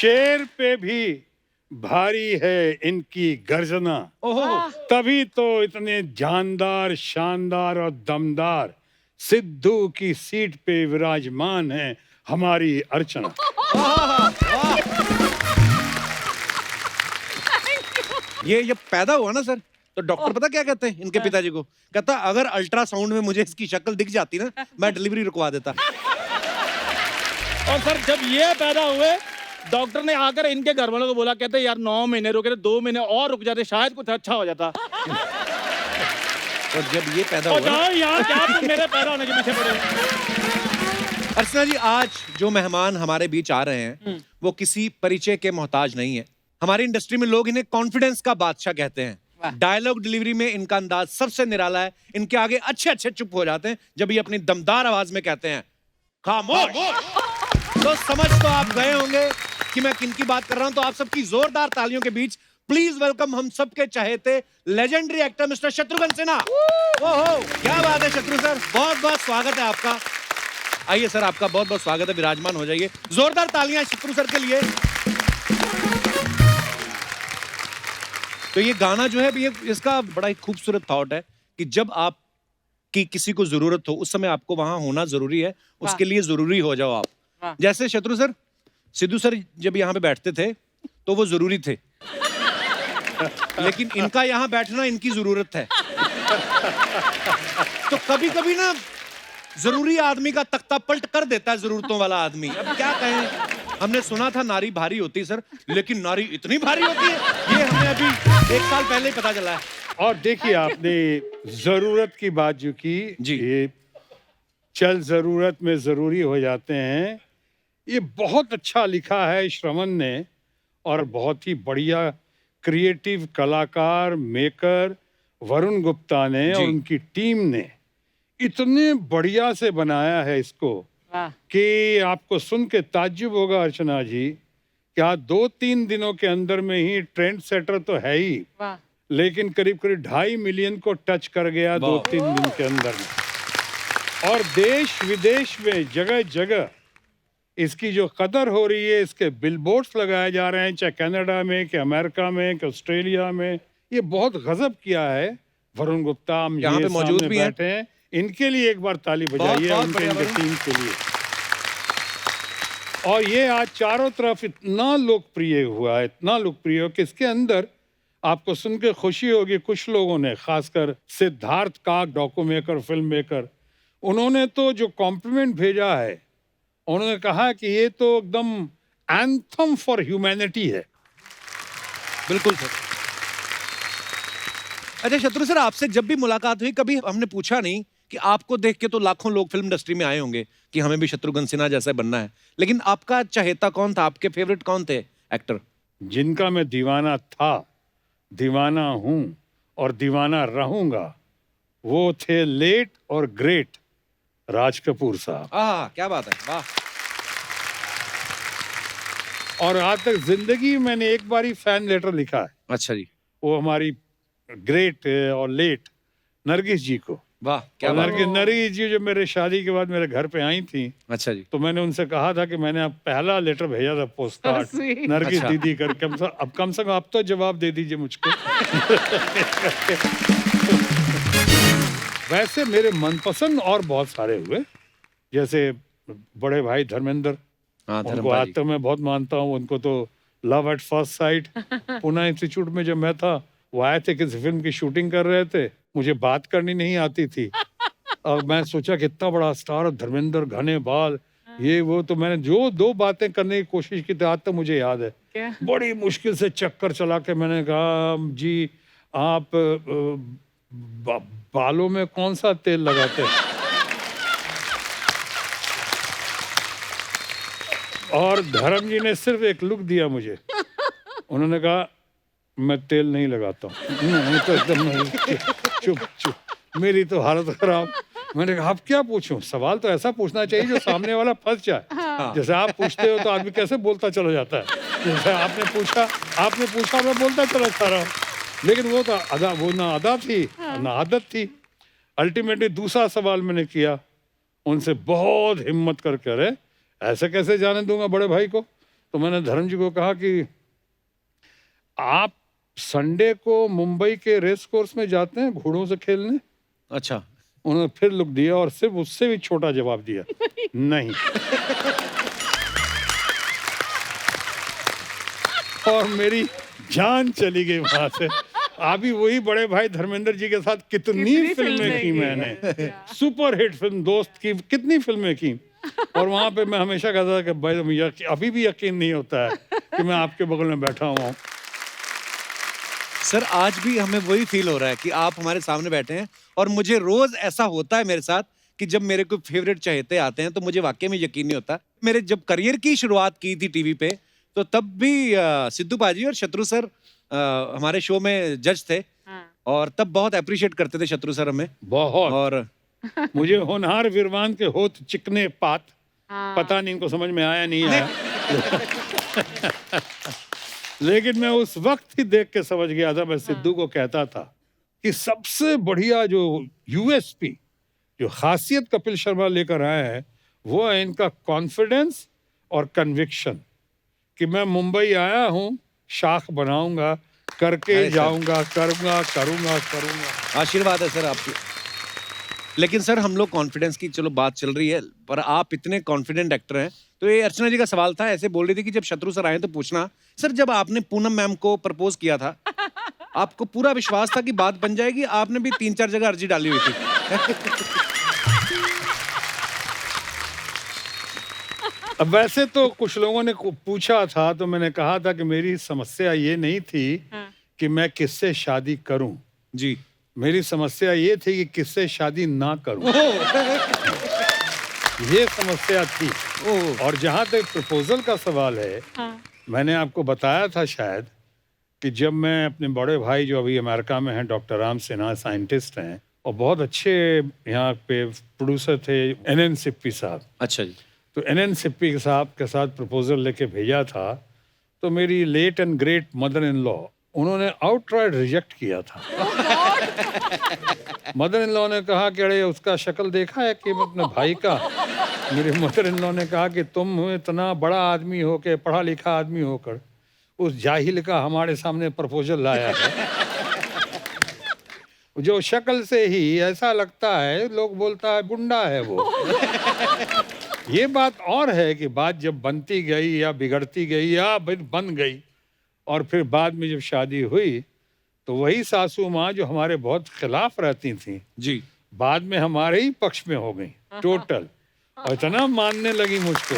शेर पे भी भारी है इनकी गर्जना, ओहो, तभी तो इतने जानदार, शानदार और दमदार सिद्धू की सीट पे विराजमान है हमारी अर्चना। ये पैदा हुआ ना सर, तो डॉक्टर पता क्या कहते हैं इनके पिताजी को? कहता अगर अल्ट्रासाउंड में मुझे इसकी शक्ल दिख जाती ना, मैं डिलीवरी रुकवा देता। और सर जब ये पैदा हुए, डॉक्टर ने आकर इनके घर वालों को बोला, कहते यार 9 महीने रुके थे, 2 महीने और रुक जाते शायद कुछ अच्छा हो जाता। और जब ये पैदा और हुआ ना, यार क्या तुम मेरे पैदा होने के पीछे पड़े हो? अर्चना जी, आज जो मेहमान हमारे बीच आ रहे हैं वो किसी परिचय के मोहताज नहीं है। हमारी इंडस्ट्री में लोग इन्हें कॉन्फिडेंस का बादशाह कहते हैं। डायलॉग डिलीवरी में इनका अंदाज सबसे निराला है। इनके आगे अच्छे अच्छे चुप हो जाते हैं जब ये अपनी दमदार आवाज में कहते हैं खामोश। तो समझ तो आप गए होंगे कि मैं किनकी बात कर रहा हूं। तो आप सबकी जोरदार तालियों के बीच प्लीज वेलकम हम सबके चहेते legendary actor mister Shatrughan Sinha. ओहो, क्या बात है शत्रु सर, बहुत बहुत स्वागत है आपका। आइए सर, आपका बहुत बहुत स्वागत है, विराजमान हो जाइए। जोरदार तालियां शत्रु सर के लिए। तो ये गाना जो है ये इसका बड़ा ही खूबसूरत थॉट है कि जब आप की किसी को जरूरत हो उस समय आपको वहां होना जरूरी है, उसके लिए जरूरी हो जाओ आप। जैसे शत्रु सर, सिद्धू सर जब यहाँ पे बैठते थे तो वो जरूरी थे, लेकिन इनका यहाँ बैठना इनकी जरूरत है। तो कभी कभी ना जरूरी आदमी का तख्ता पलट कर देता है जरूरतों वाला आदमी। अब क्या कहें, हमने सुना था नारी भारी होती है सर, लेकिन नारी इतनी भारी होती है ये हमें अभी 1 साल पहले ही पता चला है। और देखिए, आपने जरूरत की बात जो की जी, ये चल जरूरत में जरूरी हो जाते हैं, ये बहुत अच्छा लिखा है श्रवण ने। और बहुत ही बढ़िया क्रिएटिव कलाकार मेकर वरुण गुप्ता ने और उनकी टीम ने इतने बढ़िया से बनाया है इसको कि आपको सुन के ताज्जुब होगा अर्चना जी, क्या 2-3 दिनों के अंदर में ही ट्रेंड सेटर तो है ही, लेकिन करीब करीब 2.5 मिलियन को टच कर गया 2-3 दिन के अंदर में। और देश विदेश में जगह जगह इसकी जो कदर हो रही है, इसके बिलबोर्ड्स लगाए जा रहे हैं, चाहे कनाडा में, कि अमेरिका में, कि ऑस्ट्रेलिया में। ये बहुत गजब किया है वरुण गुप्ता, हम यहाँ पे मौजूद भी बैठे हैं। इनके लिए एक बार ताली बजाइए, उनके टीम के लिए। और ये आज चारों तरफ इतना लोकप्रिय हुआ है, इतना लोकप्रिय हो कि इसके अंदर आपको सुन के खुशी होगी, कुछ लोगों ने, खासकर सिद्धार्थ काक, डॉक्यूमेकर, फिल्म मेकर, उन्होंने तो जो कॉम्प्लीमेंट भेजा है, उन्होंने कहा कि ये तो एकदम एंथम फॉर ह्यूमैनिटी है। बिल्कुल सर। अच्छा शत्रु सर, आपसे जब भी मुलाकात हुई कभी हमने पूछा नहीं कि आपको देख के तो लाखों लोग फिल्म इंडस्ट्री में आए होंगे कि हमें भी शत्रुघ्न सिन्हा जैसा बनना है, लेकिन आपका चहेता कौन था, आपके फेवरेट कौन थे एक्टर? जिनका मैं दीवाना था, दीवाना हूं और दीवाना रहूंगा, वो थे लेट और ग्रेट राज कपूर साहब। क्या बात है, वाह। और आज तक जिंदगी मैंने एक बार ही फैन लेटर लिखा है। अच्छा जी। वो हमारी ग्रेट और लेट नरगिस जी को। वाह, क्या बात है। नरगिस जी जब मेरे शादी के बाद मेरे घर पे आई थी, अच्छा जी, तो मैंने उनसे कहा था कि मैंने अब पहला लेटर भेजा था, पोस्ट कार्ड, नरगिस अच्छा। दीदी करके। अब कम से कम आप तो जवाब दे दीजिए मुझको। वैसे मेरे मनपसंद और बहुत सारे हुए, जैसे बड़े भाई धर्मेंद्र, उनको आज तक मैं बहुत मानता हूँ। उनको तो love at first sight, Pune institute में जब मैं था, वो आए थे, किसी फिल्म की शूटिंग कर रहे थे, मुझे बात करनी नहीं आती थी। और मैं सोचा कि इतना बड़ा स्टार धर्मेंद्र, घने बाल, ये वो, तो मैंने जो 2 बातें करने की कोशिश की थी, आज तक मुझे याद है। बड़ी मुश्किल से चक्कर चला के मैंने कहा, जी आप बालों में कौन सा तेल लगाते हैं? और धर्म जी ने सिर्फ एक लुक दिया मुझे, उन्होंने कहा मैं तेल नहीं लगाता हूँ। नहीं तो एकदम नहीं, चुप चुप। मेरी तो हालत खराब। मैंने कहा अब क्या पूछूं, सवाल तो ऐसा पूछना चाहिए जो सामने वाला फंस जाए। जैसे आप पूछते हो तो आदमी कैसे बोलता चला जाता है, जैसे आपने पूछा मैं बोलता चला जा रहा हूँ। लेकिन वो तो वो ना अदा थी ना आदत थी। अल्टीमेटली दूसरा सवाल मैंने किया उनसे बहुत हिम्मत करके, अरे ऐसे कैसे जाने दूंगा बड़े भाई को, तो मैंने धर्म जी को कहा कि आप संडे को मुंबई के रेस कोर्स में जाते हैं घोड़ों से खेलने? अच्छा। उन्होंने फिर लुक दिया और सिर्फ उससे भी छोटा जवाब दिया, नहीं। और मेरी जान चली गई वहां से। अभी वही बड़े भाई धर्मेंद्र जी के साथ कितनी फिल्में की मैंने, सुपर हिट फिल्म दोस्त की कितनी फिल्में की। और वहां पे मैं हमेशा कहता था कि भाई अभी भी यकीन नहीं होता है कि मैं आपके बगल में बैठा हुआ हूँ। सर आज भी हमें वही फील हो रहा है कि आप हमारे सामने बैठे हैं, और मुझे रोज ऐसा होता है मेरे साथ कि जब मेरे कोई फेवरेट चहेते आते हैं तो मुझे वाकई में यकीन नहीं होता। मेरे जब करियर की शुरुआत की थी टीवी पे, तो तब भी सिद्धू पाजी और शत्रु सर हमारे शो में जज थे, और तब बहुत अप्रिशिएट करते थे शत्रु सर हमें बहुत। और मुझे होनहार विरवान के होत चिकने पात, पता नहीं इनको समझ में आया नहीं आया। लेकिन मैं उस वक्त ही देख के समझ गया था। मैं सिद्धू को कहता था कि सबसे बढ़िया जो यूएसपी, जो खासियत कपिल शर्मा लेकर आए हैं, वो है इनका कॉन्फिडेंस और कन्विक्शन कि मैं मुंबई आया हूँ, शाख बनाऊंगा, करके अरे सर। जाऊंगा, करूंगा करूंगा करूंगा। आशीर्वाद है सर आपकी। लेकिन सर हम लोग कॉन्फिडेंस की चलो बात चल रही है, पर आप इतने कॉन्फिडेंट एक्टर हैं, तो ये अर्चना जी का सवाल था, ऐसे बोल रही थी कि जब शत्रु सर आए तो पूछना। सर जब आपने पूनम मैम को प्रपोज किया था, आपको पूरा विश्वास था कि बात बन जाएगी? आपने भी 3-4 जगह अर्जी डाली हुई थी। अब वैसे तो कुछ लोगों ने पूछा था, तो मैंने कहा था कि मेरी समस्या ये नहीं थी कि मैं किससे शादी करूं, जी। मेरी समस्या ये थी कि किससे शादी ना करूं। ये समस्या थी। और जहां तक प्रपोजल का सवाल है, मैंने आपको बताया था शायद कि जब मैं अपने बड़े भाई जो अभी अमेरिका में हैं, डॉक्टर राम सिन्हा, साइंटिस्ट हैं और बहुत अच्छे यहाँ पे प्रोड्यूसर थे, एनएन सिप्पी साहब। अच्छा जी। तो एनएन सिप्पी साहब के साथ प्रपोजल लेके भेजा था, तो मेरी late and great mother in law, उन्होंने आउटराइट रिजेक्ट किया था। मदर इन लॉ ने कहा कि अरे उसका शक्ल देखा है कि अपने भाई का? मेरी मदर इन लॉ ने कहा कि तुम इतना बड़ा आदमी हो के, पढ़ा लिखा आदमी होकर, उस जाहिल का हमारे सामने प्रपोजल लाया है। जो शक्ल से ही ऐसा लगता है, लोग बोलता है गुंडा है वो। ये बात और है कि बात जब बनती गई या बिगड़ती गई या बन गई, और फिर बाद में जब शादी हुई, तो वही सासू माँ जो हमारे बहुत खिलाफ रहती थी, जी। बाद में हमारे ही पक्ष में हो गई टोटल, और इतना मानने लगी मुझको।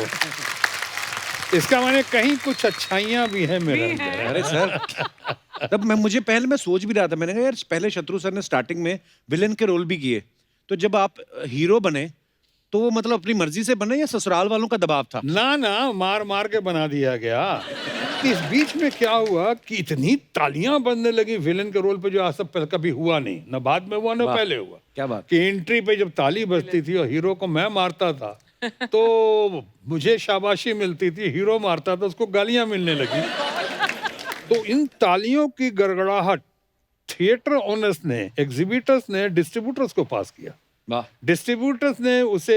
इसका माने कहीं कुछ अच्छाइयाँ भी हैं मेरे अंदर। अरे सर, तब मुझे पहले मैं सोच भी रहा था, मैंने कहा यार पहले शत्रु सर ने स्टार्टिंग में विलेन के रोल भी किए, तो जब आप हीरो बने तो वो मतलब अपनी मर्जी से बने या ससुराल वालों का दबाव था? ना, मार मार के बना दिया गया। इस बीच में क्या हुआ कि इतनी तालियां बजने लगी विलेन के रोल पे, जो आज तक कभी हुआ नहीं, न बाद में हुआ न पहले हुआ। क्या बात। कि एंट्री पे जब ताली बजती थी और हीरो को मैं मारता था, तो मुझे शाबाशी मिलती थी, हीरो मारता था उसको गालियां मिलने लगी। तो इन तालियों की गड़गड़ाहट थिएटर ओनर्स ने, एग्जीबिटर्स ने डिस्ट्रीब्यूटर्स को पास किया, डिस्ट्रीब्यूटर्स ने उसे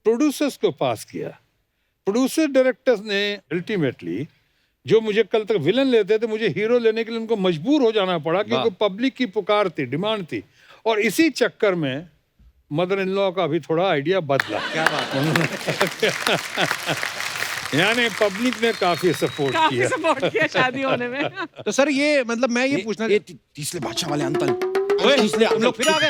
प्रोड्यूसर्स को पास किया, प्रोड्यूसर डायरेक्टर्स ने अल्टीमेटली, जो मुझे कल तक विलन लेते थे, मुझे हीरो लेने के लिए उनको मजबूर हो जाना पड़ा, क्योंकि पब्लिक की पुकार थी, डिमांड थी। और इसी चक्कर में मदर इन लॉ का भी थोड़ा आइडिया बदला। क्या बात है। यानी पब्लिक ने काफी सपोर्ट किया शादी होने में। तो सर ये मतलब मैं ये पूछना, तीसरे बादशाह वाले अंकल, तुम लोग फिर आ गए?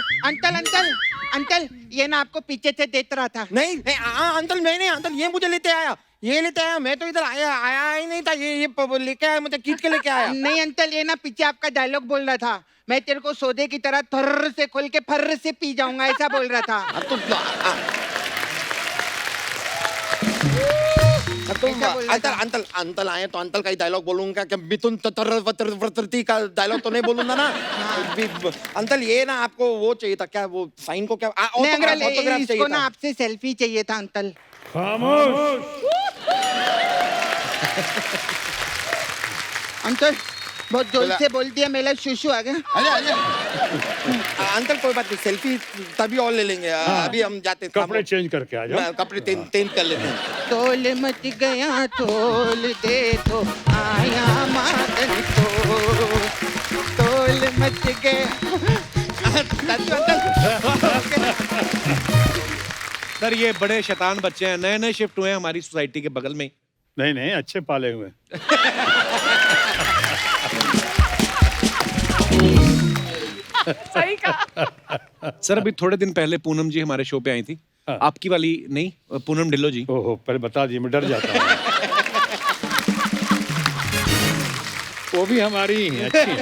अंकल ये ना आपको पीछे से देख रहा था। नहीं अंकल, नहीं अंकल, ये मुझे लेते आया, ये लेते आया, मैं तो इधर आया ही नहीं था, ये लेके आया, मुझे खींच के लेके आया। नहीं अंकल, ये ना पीछे आपका डायलॉग बोल रहा था, मैं तेरे को सौदे की तरह थर्र से खोल के फर्र से पी जाऊंगा, ऐसा बोल रहा था। अंकल आए तो अंकल का ही डायलॉग बोलूंगा कि मिथुन तरती का डायलॉग तो नहीं बोलूंगा ना। अंकल ये ना आपको वो चाहिए था क्या, वो साइन को क्या ऑटोग्राफ इसको ना आपसे सेल्फी चाहिए था अंकल। खामोश। अंकल बहुत जोर से बोल दिया, मेरा शुशु आ गया। अंकल कोई बात नहीं, सेल्फी तभी और ले लेंगे। अभी हम जाते हैं, कपड़े चेंज करके आ जाओ। कपड़े चेंज कर लेते हैं। तोल मच गया तोल दे तो आया मादन तोल मच गया। सर ये बड़े शैतान बच्चे हैं, नए नए शिफ्ट हुए हैं हमारी सोसाइटी के बगल में ही। नहीं नहीं, अच्छे पाले हुए। सही कहा। सर अभी थोड़े दिन पहले पूनम जी हमारे शो पे आई थी। हाँ। आपकी वाली नहीं, पूनम ढिल्लो जी। ओहो, पहले बता दिए, मैं डर जाता हूँ। वो भी हमारी ही हैं, अच्छी हैं।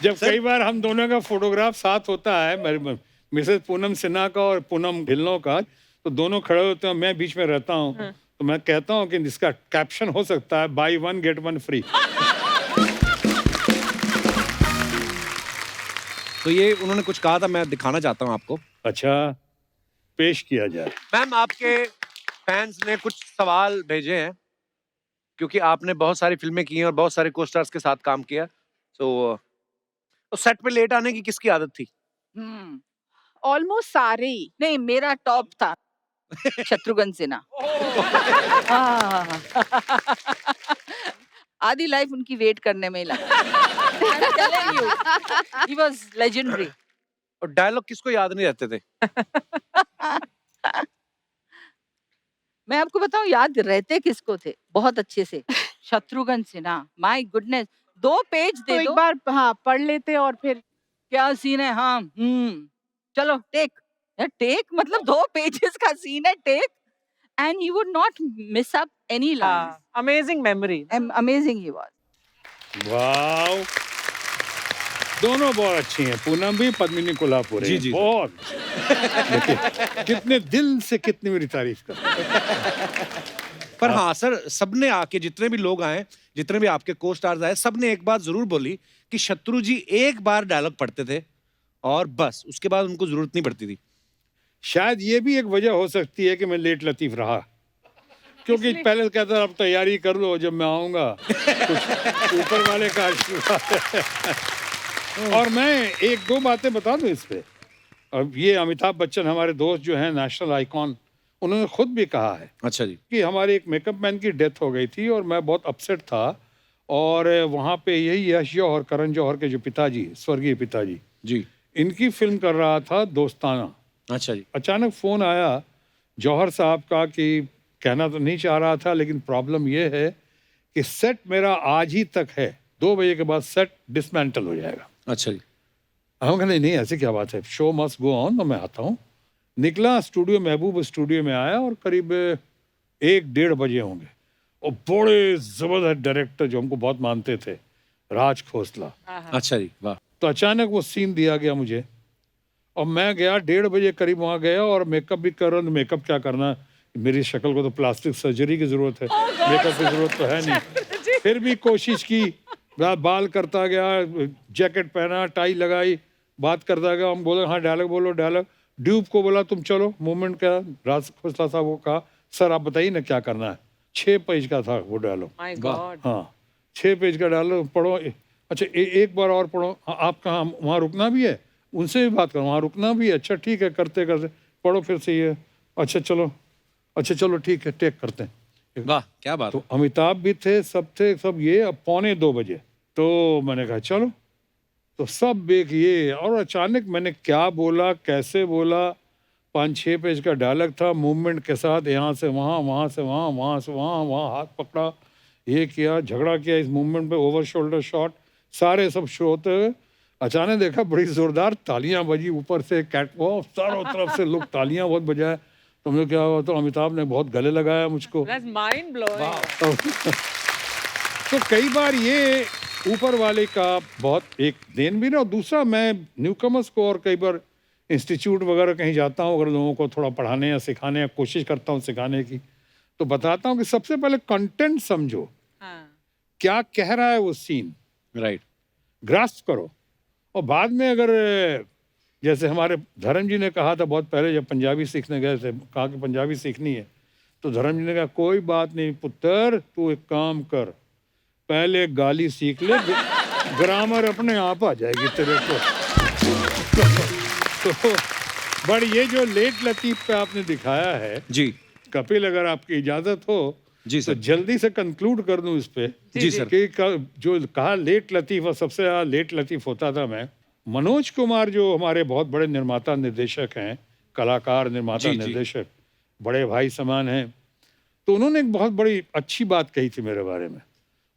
जब कई बार हम दोनों का फोटोग्राफ साथ होता है, मिसेस पूनम सिन्हा का और पूनम ढिल्लो का, तो दोनों खड़े होते हैं, मैं बीच में रहता हूँ, तो मैं कहता हूँ कि इसका कैप्शन हो सकता है by one get one free. तो ये उन्होंने कुछ कहा था, मैं दिखाना चाहता हूँ आपको। अच्छा, पेश किया जाए। मैम आपके फैंस ने कुछ सवाल भेजे हैं, क्योंकि आपने बहुत सारी फिल्में की हैं और बहुत सारे को स्टार्स के साथ काम किया। तो सेट पे लेट आने की किसकी आदत थी? ऑलमोस्ट सारे ही नहीं, मेरा टॉप था शत्रुघ्न सिन्हा। हाँ। आधी लाइफ उनकी वेट करने में ही लगा। I'm telling you, he was legendary. और डायलॉग किसको याद नहीं रहते थे? मैं आपको बताऊं याद रहते किसको थे बहुत अच्छे से, Shatrughan Sinha. My goodness, 2 page दे तो एक दो, बार हाँ पढ़ लेते और फिर क्या सीन है। हाँ चलो टेक। टेक मतलब 2 पेजेस का सीन है, take, and he would not miss up any line. Amazing memory. Amazing he was. Wow, दोनों बहुत अच्छी हैं, पूनम भी, पद्मिनी कोल्हापुरी। जी, जी, बहुत। देखिए कितने दिल से कितनी मेरी तारीफ कर। पर हाँ सर, सबने आके, जितने भी लोग आए, जितने भी आपके को स्टार्स आए, सबने एक बात जरूर बोली कि शत्रु जी एक बार डायलॉग पढ़ते थे और बस उसके बाद उनको जरूरत नहीं पड़ती थी। शायद ये भी एक वजह हो सकती है कि मैं लेट लतीफ रहा, क्योंकि पहले कहता था अब तैयारी कर लो, जब मैं आऊंगा कुछ ऊपर वाले का आशीर्वाद। और मैं 1-2 बातें बता दूं इस पे। अब ये अमिताभ बच्चन हमारे दोस्त जो हैं, नेशनल आइकॉन, उन्होंने खुद भी कहा है अच्छा जी। कि हमारे एक मेकअप मैन की डेथ हो गई थी और मैं बहुत अपसेट था, और वहाँ पे यही यश जौहर, करण जौहर के जो पिताजी, स्वर्गीय पिताजी जी। इनकी फिल्म कर रहा था दोस्ताना। अच्छा जी। अचानक फोन आया जौहर साहब का कि कहना तो नहीं चाह रहा था, लेकिन प्रॉब्लम यह है कि सेट मेरा आज ही तक है, 2 बजे के बाद सेट डिसमेंटल हो जाएगा। अच्छा जी। हम कहते नहीं ऐसे क्या बात है, शो मस्ट गो ऑन, तो मैं आता हूँ। निकला स्टूडियो, महबूब स्टूडियो में आया और करीब 1-1:30 बजे होंगे, और बड़े जबरदस्त डायरेक्टर जो हमको बहुत मानते थे, राज खोसला। अच्छा जी, वाह। तो अचानक वो सीन दिया गया मुझे, और मैं गया 1:30 बजे करीब वहाँ गया, और मेकअप भी कर रहा हूँ। मेकअप क्या करना, मेरी शक्ल को तो प्लास्टिक सर्जरी की जरूरत है, मेकअप की जरूरत तो है नहीं। फिर भी कोशिश की, बाल करता गया, जैकेट पहना, टाई लगाई, बात करता गया। हम बोले हाँ डायलॉग बोलो, डायलॉग। ड्यूब को बोला तुम चलो, मूवमेंट का, राज खोसला साहब को कहा सर आप बताइए ना क्या करना है। 6 पेज का था वो डायलॉग। My God. हाँ 6 पेज का डायलॉग पढ़ो। अच्छा एक बार और पढ़ो। हाँ, आप कहाँ, वहाँ रुकना भी है, उनसे भी बात करो, वहाँ रुकना भी है। अच्छा ठीक है, करते करते पढ़ो फिर से ये। अच्छा चलो ठीक है, टेक करते हैं। वाह क्या बात। तो अमिताभ भी थे, सब ये। अब 1:45 बजे तो मैंने कहा चलो, तो सब एक ये। और अचानक मैंने क्या बोला, कैसे बोला, 5-6 पेज का डायलॉग था, मूवमेंट के साथ, यहाँ से वहाँ, वहाँ से वहाँ, वहाँ से वहाँ, वहाँ हाथ पकड़ा, ये किया, झगड़ा किया इस मूवमेंट पे, ओवर शोल्डर शॉट, सारे सब शो होते हुए अचानक देखा बड़ी जोरदार तालियां बजी ऊपर से, कैटवॉक, चारों तरफ से लोग तालियां बहुत बजाए। तो मुझे क्या हुआ, तो अमिताभ ने बहुत गले लगाया मुझको। That's mind blowing. तो कई बार ये ऊपर वाले का बहुत एक देन भी ना। और दूसरा, मैं न्यूकमर्स को और कई बार इंस्टीट्यूट वगैरह कहीं जाता हूँ, अगर लोगों को थोड़ा पढ़ाने या सिखाने या कोशिश करता हूँ सिखाने की, तो बताता हूँ कि सबसे पहले कंटेंट समझो, क्या कह रहा है वो सीन, राइट, ग्रास्प करो। और बाद में अगर जैसे हमारे धर्म जी ने कहा था बहुत पहले, जब पंजाबी सीखने गए थे, कहा कि पंजाबी सीखनी है, तो धर्मजी ने कहा कोई बात नहीं पुत्र, तू एक काम कर, पहले गाली सीख ले, ग्रामर अपने आप आ जाएगी तेरे को। तो बट ये जो लेट लतीफ पे आपने दिखाया है जी कपिल, अगर आपकी इजाजत हो जी तो सर। जल्दी से कंक्लूड कर दूं इस पे जी सर। कि जो कहा लेट लतीफ, और सबसे ज्यादा लेट लतीफ होता था मैं, मनोज कुमार जो हमारे बहुत बड़े निर्माता निर्देशक हैं, कलाकार निर्माता जी, जी। निर्देशक, बड़े भाई समान हैं, तो उन्होंने एक बहुत बड़ी अच्छी बात कही थी मेरे बारे में।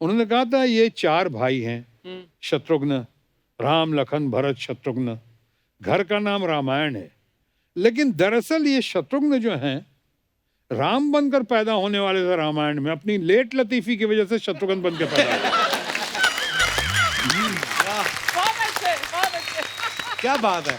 उन्होंने कहा था ये 4 भाई हैं, शत्रुघ्न, राम लखन भरत शत्रुघ्न, घर का नाम रामायण है, लेकिन दरअसल ये शत्रुघ्न जो हैं राम बनकर पैदा होने वाले थे रामायण में, अपनी लेट लतीफी की वजह से शत्रुघ्न बन के पैदा हुए। क्या बात है।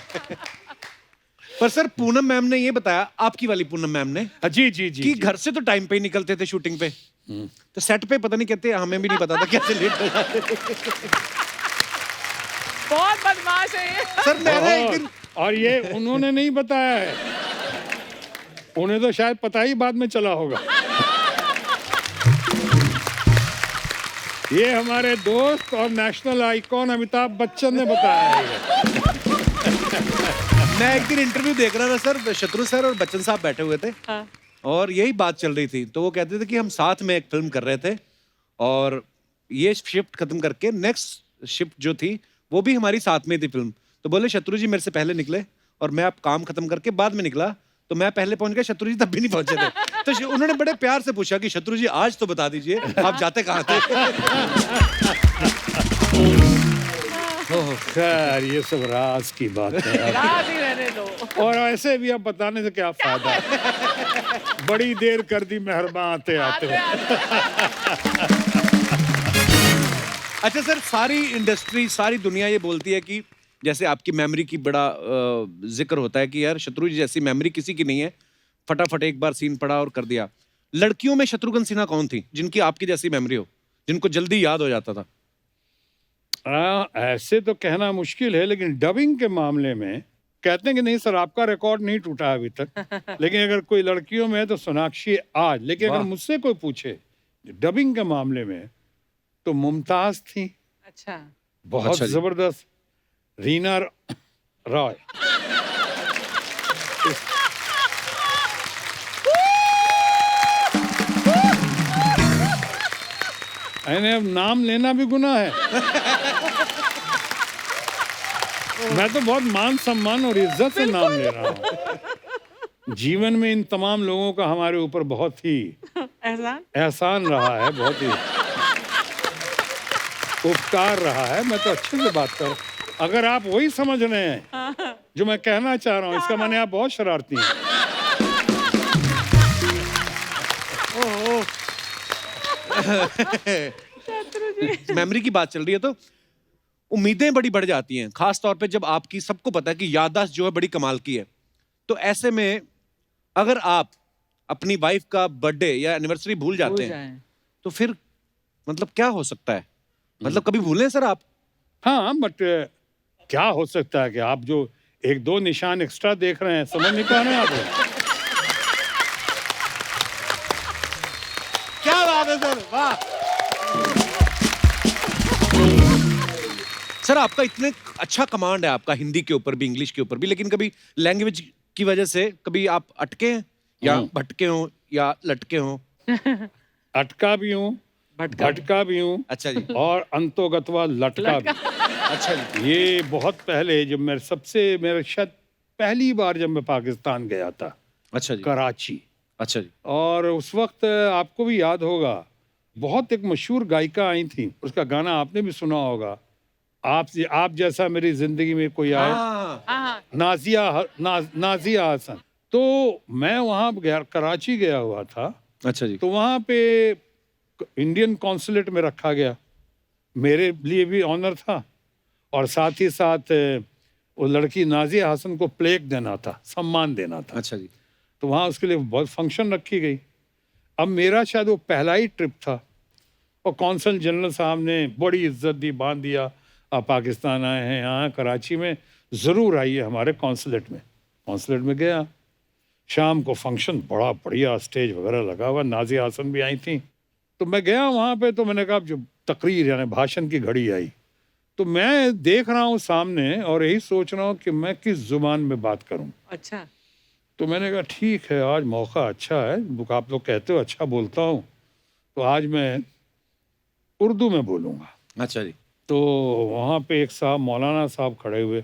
पर सर पूनम मैम ने ये बताया, आपकी वाली पूनम मैम ने, जी जी जी कि जी। घर से तो टाइम पे ही निकलते थे शूटिंग पे, तो सेट पे पता नहीं कहते, हमें भी नहीं पता था कैसे लेट हो जाते थे। बहुत बदमाश है ये। सर मैंने एक दिन, और ये उन्होंने नहीं बताया है, उन्हें तो शायद पता ही बाद में चला होगा। ये हमारे दोस्त और नेशनल आइकॉन अमिताभ बच्चन ने बताया है ये। मैं एक दिन इंटरव्यू देख रहा था सर, शत्रु सर और बच्चन साहब बैठे हुए थे, हाँ। और यही बात चल रही थी, तो वो कहते थे कि हम साथ में एक फिल्म कर रहे थे, और ये शिफ्ट खत्म करके नेक्स्ट शिफ्ट जो थी वो भी हमारी साथ में थी फिल्म। तो बोले शत्रु जी मेरे से पहले निकले, और मैं अब काम खत्म करके बाद में निकला, तो मैं पहले पहुंच गया, शत्रु जी तब भी नहीं पहुंचे थे। तो उन्होंने बड़े प्यार से पूछा कि शत्रु जी आज तो बता दीजिए आप जाते कहाँ थे। खैर ये सब राज की बात है राज ही रहने दो। और ऐसे भी अब बताने से क्या फायदा है, बड़ी देर कर दी मेहरबान आते आते। अच्छा सर, सारी इंडस्ट्री, सारी दुनिया ये बोलती है कि जैसे आपकी मेमोरी की बड़ा जिक्र होता है कि यार शत्रु जी जैसी मेमोरी किसी की नहीं है, फटाफट एक बार सीन पढ़ा और कर दिया। लड़कियों में शत्रुघ्न सिन्हा कौन थी जिनकी आपकी जैसी मेमोरी हो, जिनको जल्दी याद हो जाता था? ऐसे तो कहना मुश्किल है, लेकिन डबिंग के मामले में कहते हैं कि नहीं सर आपका रिकॉर्ड नहीं टूटा है अभी तक, लेकिन अगर कोई लड़कियों में है तो सोनाक्षी आज, लेकिन अगर वाह। मुझसे कोई पूछे डबिंग के मामले में तो मुमताज थी, अच्छा। बहुत अच्छा जी। जबरदस्त, रीना रॉय। मैंने अब नाम लेना भी गुनाह है। मैं तो बहुत मान सम्मान और इज्जत से नाम ले रहा हूँ। जीवन में इन तमाम लोगों का हमारे ऊपर बहुत ही एहसान। एहसान रहा है, बहुत ही उपकार रहा है। मैं तो अच्छे से बात कर, अगर आप वही समझ रहे हैं जो मैं कहना चाह रहा हूँ, इसका माने आप बहुत शरारती हैं। मेमोरी की बात चल रही है तो उम्मीदें बड़ी बढ़ जाती हैं, खास तौर पे जब आपकी, सबको पता है कि याददाश्त जो है बड़ी कमाल की है। तो ऐसे में अगर आप अपनी वाइफ का बर्थडे या एनिवर्सरी भूल जाते हैं तो फिर मतलब क्या हो सकता है? मतलब कभी भूलें सर आप? हाँ, बट क्या हो सकता है कि आप जो 1-2 निशान एक्स्ट्रा देख रहे हैं, समझ नहीं पा रहे हैं आप? क्या बात है सर, वाह। सर आपका इतने अच्छा कमांड है आपका, हिंदी के ऊपर भी, इंग्लिश के ऊपर भी, लेकिन कभी लैंग्वेज की वजह से कभी आप अटके हैं या भटके हो या लटके हो? अटका भी हूँ, भटका भी हूँ, अच्छा जी। और अंतोगतवा लटका भी। अच्छा जी। ये बहुत पहले जब मेरे शायद पहली बार जब मैं पाकिस्तान गया था, अच्छा जी। कराची, अच्छा जी। और उस वक्त आपको भी याद होगा बहुत एक मशहूर गायिका आई थी, उसका गाना आपने भी सुना होगा, आप जैसा मेरी जिंदगी में कोई आए, हाँ। हाँ। नाजिया हसन। तो मैं वहाँ गया, कराची गया हुआ था, अच्छा जी। तो वहाँ पे इंडियन कॉन्सुलेट में रखा गया, मेरे लिए भी ऑनर था, और साथ ही साथ वो लड़की नाजिया हसन को प्लेक देना था, सम्मान देना था। अच्छा जी। तो वहाँ उसके लिए बहुत फंक्शन रखी गई। अब मेरा शायद वो पहला ही ट्रिप था, और कौंसल जनरल साहब ने बड़ी इज्जत दी, बांध दिया, आप पाकिस्तान आए हैं यहाँ कराची में, ज़रूर आइए हमारे कॉन्सुलेट में। कॉन्सुलेट में गया, शाम को फंक्शन, बड़ा बढ़िया स्टेज वगैरह लगा हुआ, नाज़िया हसन भी आई थी। तो मैं गया वहाँ पे, तो मैंने कहा जो तकरीर यानी भाषण की घड़ी आई, तो मैं देख रहा हूँ सामने और यही सोच रहा हूँ कि मैं किस जुबान में बात करूँ। अच्छा। तो मैंने कहा ठीक है, आज मौका अच्छा है, आप लोग कहते हो अच्छा बोलता हूँ, तो आज मैं उर्दू में बोलूँगा। अच्छा जी। तो वहाँ पे एक साहब मौलाना साहब खड़े हुए।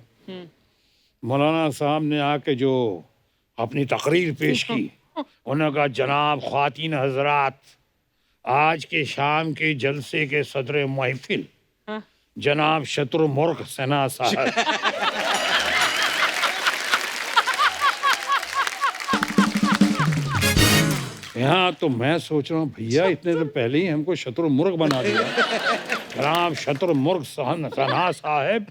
मौलाना साहब ने आके जो अपनी तकरीर पेश की, उन्होंने कहा जनाब ख्वातीन हजरात, आज के शाम के जलसे के सदर महफिल जनाब शत्रुमुर्ग सना साहब। यहाँ तो मैं सोच रहा हूँ भैया इतने तो पहले ही हमको शत्रुमुर्ग बना दिया। जनाब शत्रुमुर्ग सना साहब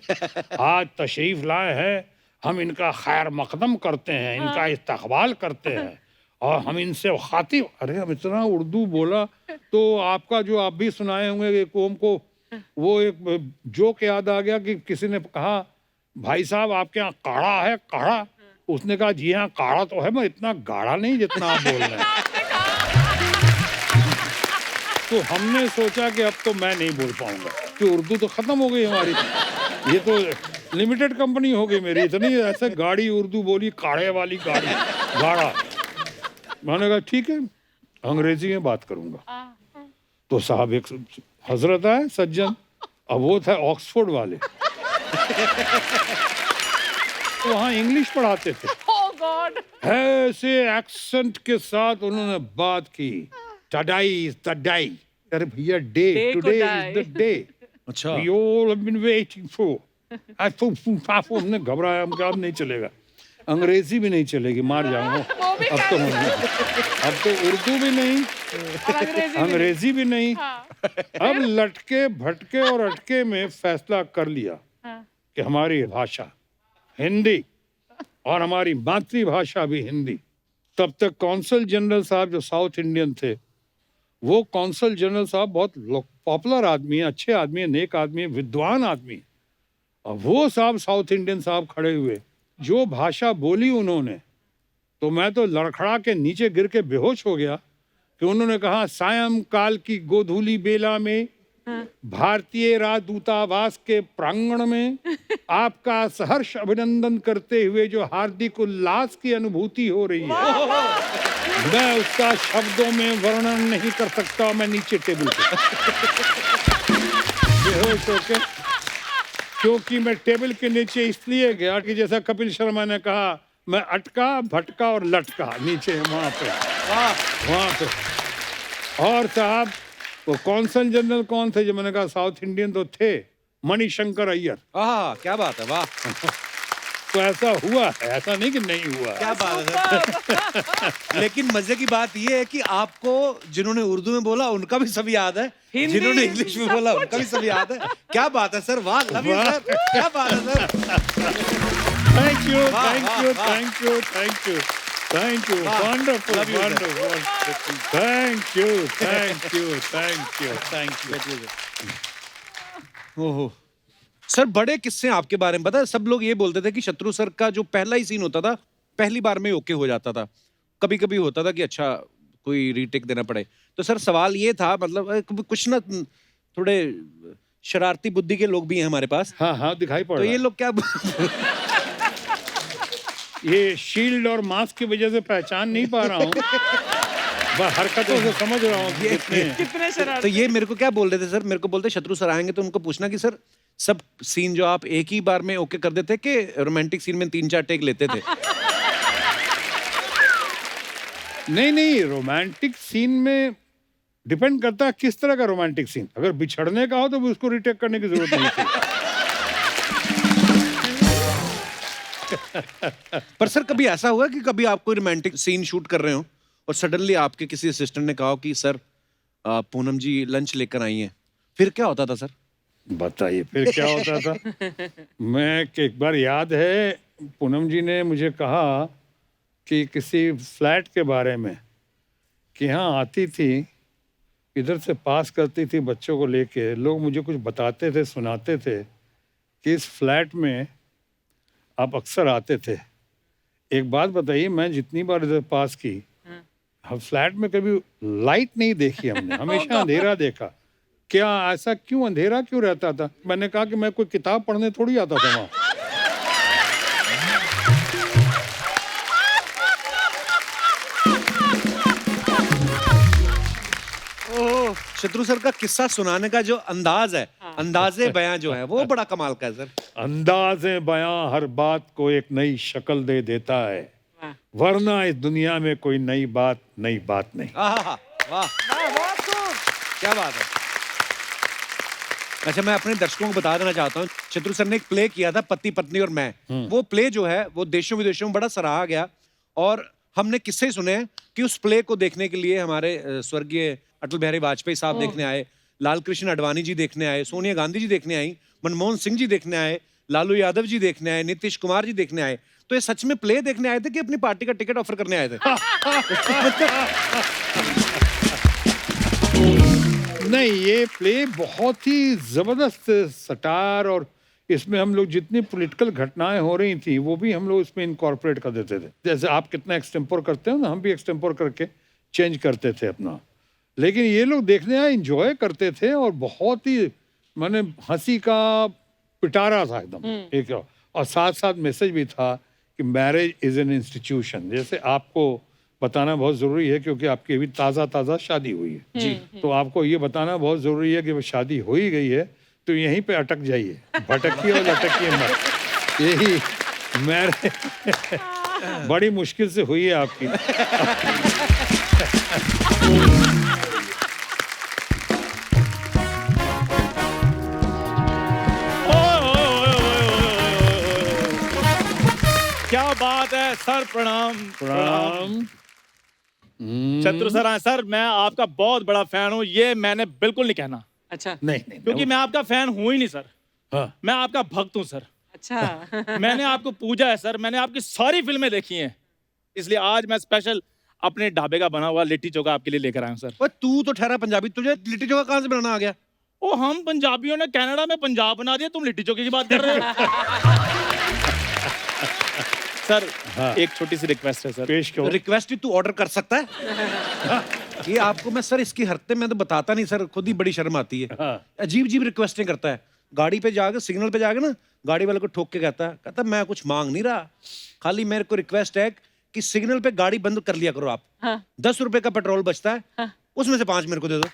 आज तशरीफ लाए हैं, हम इनका खैर मकदम करते हैं, इनका इस्तकबाल करते हैं और हम इनसे खातिब। अरे हम इतना उर्दू बोला तो आपका जो आप भी सुनाए होंगे एक कौम को, वो एक जोक याद आ गया कि किसी ने कहा भाई साहब आपके यहाँ काढ़ा है काढ़ा? उसने कहा जी हाँ काढ़ा तो है, मैं इतना गाढ़ा नहीं जितना आप बोल रहे हैं। तो हमने सोचा कि अब तो मैं नहीं बोल पाऊंगा कि उर्दू तो खत्म हो गई हमारी, ये तो लिमिटेड कंपनी हो गई मेरी, इतनी ऐसे गाड़ी उर्दू बोली, काढ़े वाली गाड़ी, गाढ़ा। मैंने कहा ठीक है अंग्रेजी में बात करूंगा। तो साहब एक हजरत आए सज्जन, अब वो था ऑक्सफोर्ड वाले, तो वहाँ इंग्लिश पढ़ाते थे। Oh God. ऐसे एक्सेंट के साथ उन्होंने बात की, टुडे इज द डे। अरे भैया डे, Day को today is die. The day, अच्छा। We all have been waiting for. हमने घबराया, हम कहा अब नहीं चलेगा, अंग्रेजी भी नहीं चलेगी, मार जाऊंगा। अब तो उर्दू भी नहीं, अंग्रेजी भी नहीं। अब लटके भटके और अटके में फैसला कर लिया कि हमारी भाषा हिंदी और हमारी मातृभाषा भी हिंदी। तब तक कौंसल जनरल साहब जो साउथ इंडियन थे, वो कौंसल जनरल साहब बहुत पॉपुलर आदमी है, अच्छे आदमी है, नेक आदमी है, विद्वान आदमी है। और वो साहब साउथ इंडियन साहब खड़े हुए, जो भाषा बोली उन्होंने, तो मैं तो लड़खड़ा के नीचे गिर के बेहोश हो गया कि उन्होंने कहा सायं काल की गोधूली बेला में भारतीय राजदूतावास के प्रांगण में आपका सहर्ष अभिनंदन करते हुए जो हार्दिक उल्लास की अनुभूति हो रही है, मैं उसका शब्दों में वर्णन नहीं कर सकता। मैं नीचे टेबल पे बेहोश होके, क्योंकि मैं टेबल के नीचे इसलिए गया कि जैसा कपिल शर्मा ने कहा, मैं अटका भटका और लटका नीचे वहां पे, वहां पे। और साहब वो कौंसल जनरल कौन थे जो मैंने कहा साउथ इंडियन तो थे, मणिशंकर अय्यर। क्या बात है, वाह। तो ऐसा हुआ है, ऐसा नहीं कि नहीं हुआ है। क्या बात है। लेकिन मजे की बात ये है कि आपको जिन्होंने उर्दू में बोला उनका भी सब याद है, हिंदी, जिन्होंने इंग्लिश में बोला उनका भी सब याद है। क्या बात है सर, वाह, लव यू सर, क्या बात है सर। थैंक यू, वाह, थैंक वाह, यू, वाह। Thank you, thank you, thank you, wonderful, Love you, sir. Wonderful, thank you, thank you, thank you, thank you. ओहो सर, बड़े किस्से आपके बारे में पता है। सब लोग ये बोलते थे कि शत्रु सर का जो पहला ही सीन होता था, पहली बार में ओके हो जाता था। कभी कभी होता था कि अच्छा कोई रीटेक देना पड़े। तो सर सवाल ये था, मतलब कुछ ना थोड़े शरारती बुद्धि के लोग भी हैं हमारे पास, हाँ हाँ दिखाई पड़ तो रहा ये है। लोग क्या ये शील्ड और मास्क की वजह से पहचान नहीं पा रहा हूँ, बस हरकतों से समझ रहा हूँ कि कितने हैं। कितने शरारती। तो ये मेरे को क्या बोल रहे थे सर, मेरे को बोलते शत्रु सर आएंगे तो उनको पूछना कि सर सब सीन जो आप एक ही बार में ओके कर देते कि रोमांटिक सीन में 3-4 टेक लेते थे। नहीं नहीं, रोमांटिक सीन में डिपेंड करता है किस तरह का रोमांटिक सीन। अगर बिछड़ने का हो तो भी उसको रिटेक करने की जरूरत नहीं थी। पर सर कभी ऐसा हुआ कि कभी आप कोई रोमांटिक सीन शूट कर रहे हो और सडनली आपके किसी असिस्टेंट ने कहा हो कि सर पूनम जी लंच लेकर आई हैं, फिर क्या होता था सर? बताइए फिर क्या होता था। मैं एक बार याद है पूनम जी ने मुझे कहा कि किसी फ्लैट के बारे में कि यहाँ आती थी, इधर से पास करती थी बच्चों को लेके, लोग मुझे कुछ बताते थे, सुनाते थे कि इस फ्लैट में आप अक्सर आते थे, एक बात बताइए, मैं जितनी बार इधर पास की, हम फ्लैट में कभी लाइट नहीं देखी हमने, हमेशा अंधेरा देखा। क्या ऐसा क्यों, अंधेरा क्यों रहता था? मैंने कहा कि मैं कोई किताब पढ़ने थोड़ी आता था वहाँ। शत्रु सर का किस्सा सुनाने का जो अंदाज है, अंदाजे बयां जो है वो बड़ा कमाल का है सर। अंदाज़े बयां हर बात को एक नई शक्ल दे देता है, वरना इस दुनिया में कोई नई बात नहीं। आहा, वाह क्या बात है। अच्छा, मैं अपने दर्शकों को बता देना चाहता हूँ, शत्रु सर ने एक प्ले किया था, पति पत्नी और मैं। वो प्ले जो है वो देशों विदेशों में बड़ा सराहा गया, और हमने किस्से सुने हैं कि उस प्ले को देखने के लिए हमारे स्वर्गीय अटल बिहारी वाजपेयी साहब देखने आए, लाल कृष्ण आडवाणी जी देखने आए, सोनिया गांधी जी देखने आई, मनमोहन सिंह जी देखने आए, लालू यादव जी देखने आए, नीतीश कुमार जी देखने आए। तो ये सच में प्ले देखने आए थे कि अपनी पार्टी का टिकट ऑफर करने आए थे? नहीं, ये प्ले बहुत ही जबरदस्त सटार, और इसमें हम लोग जितनी पॉलिटिकल घटनाएं हो रही थी वो भी हम लोग इसमें इनकॉर्पोरेट कर देते थे। जैसे आप कितना एक्सटेम्पोर करते हो ना, हम भी एक्सटेम्पोर करके चेंज करते थे अपना। लेकिन ये लोग देखने आए, इंजॉय करते थे, और बहुत ही माने हंसी का पिटारा था एकदम एक। और साथ साथ मैसेज भी था कि मैरिज इज एन इंस्टीट्यूशन। जैसे आपको बताना बहुत ज़रूरी है, क्योंकि आपकी अभी ताज़ा शादी हुई है जी, तो आपको ये बताना बहुत ज़रूरी है कि वो शादी हो ही गई है तो यहीं पे अटक जाइए, भटकिए और लटकिए मत। यही मैरिज बड़ी मुश्किल से हुई है आपकी। क्या बात है सर, प्रणाम प्रणाम। शत्रु सर, हाँ सर, मैं आपका बहुत बड़ा फैन हूँ, ये मैंने बिल्कुल नहीं कहना, अच्छा नहीं क्योंकि मैं आपका फैन हूँ ही नहीं सर। हाँ। मैं आपका भक्त हूँ सर। अच्छा मैंने आपको पूजा है सर, मैंने आपकी सारी फिल्में देखी हैं, इसलिए आज मैं स्पेशल अपने ढाबे का बना हुआ लिट्टी चोखा आपके लिए लेकर आया हूँ सर। ओए तू तो ठहरा पंजाबी, तुझे लिट्टी चोखा कहाँ से बनाना आ गया? ओ, हम पंजाबियों ने कनाडा में पंजाब बना दिया, तुम लिट्टी चोखे की बात कर रहे हो। सर हाँ। एक छोटी सी रिक्वेस्ट है सर। पेश करो। रिक्वेस्ट ही तू ऑर्डर कर सकता है? ये आपको मैं सर इसकी हरकतें मैं तो बताता नहीं सर, खुद ही बड़ी शर्म आती है। हाँ। अजीब अजीब रिक्वेस्टें करता है। गाड़ी पे जाकर सिग्नल पे जाके ना गाड़ी वाले को ठोक के कहता मैं कुछ मांग नहीं रहा, खाली मेरे को रिक्वेस्ट है कि सिग्नल पे गाड़ी बंद कर लिया करो आप। हाँ। 10 रुपए का पेट्रोल बचता है, उसमें से 5 मेरे को दे दो।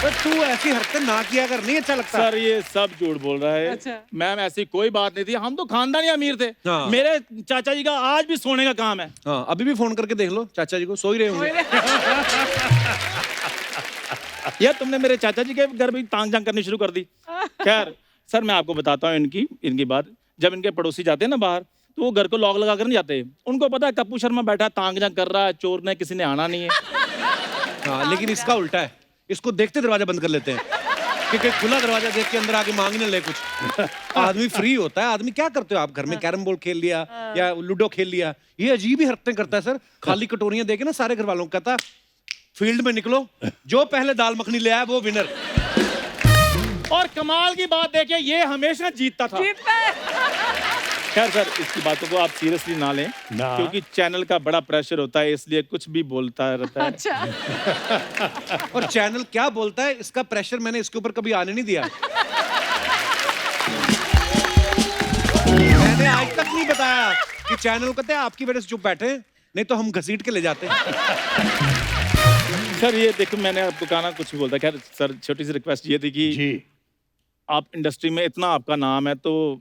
तो तू ऐसी हरकतें ना किया कर, नहीं अच्छा लगता। सर ये सब झूठ बोल रहा है। अच्छा। मैम ऐसी कोई बात नहीं थी, हम तो खानदानी अमीर थे। हाँ। मेरे चाचा जी का आज भी सोने का काम है। हाँ, अभी भी फोन करके देख लो चाचा जी को, सो ही रहे होंगे। यार तुमने मेरे चाचा जी के घर भी तांग झांक करनी शुरू कर दी। खैर सर, मैं आपको बताता हूँ इनकी बात। जब इनके पड़ोसी जाते हैं ना बाहर, तो वो घर को लॉक लगा कर नहीं जाते। उनको पता है कप्पू शर्मा बैठा तांग झांक कर रहा है, चोर ने किसी ने आना नहीं है। हाँ, लेकिन इसका उल्टा है, इसको देखते दरवाजा बंद कर लेते हैं, क्योंकि खुला दरवाजा देख के अंदर आके मांग न ले कुछ। आदमी फ्री होता है। आदमी क्या करते हो आप घर में? कैरम बोर्ड खेल लिया या लूडो खेल लिया। ये अजीब ही हरकतें करता है सर। खाली कटोरियां देके ना सारे घर वालों को कहता फील्ड में निकलो, जो पहले दाल मखनी ले आया वो विनर। और कमाल की बात देखिए, ये हमेशा जीतता था। खैर सर, इसकी बातों को आप सीरियसली ना लें, ना। क्योंकि चैनल का बड़ा प्रेशर होता है, इसलिए कुछ भी बोलता रहता है। अच्छा और चैनल क्या बोलता है इसका प्रेशर मैंने इसके ऊपर कभी आने नहीं दिया। मैंने आज तक नहीं बताया कि चैनल कहते हैं आपकी वजह से चुप बैठे, नहीं तो हम घसीट के ले जाते हैं। सर ये देखो, मैंने आपको कहा ना कुछ भी बोलता। खैर सर, छोटी सी रिक्वेस्ट ये थी कि जी, आप इंडस्ट्री में इतना आपका नाम है, तो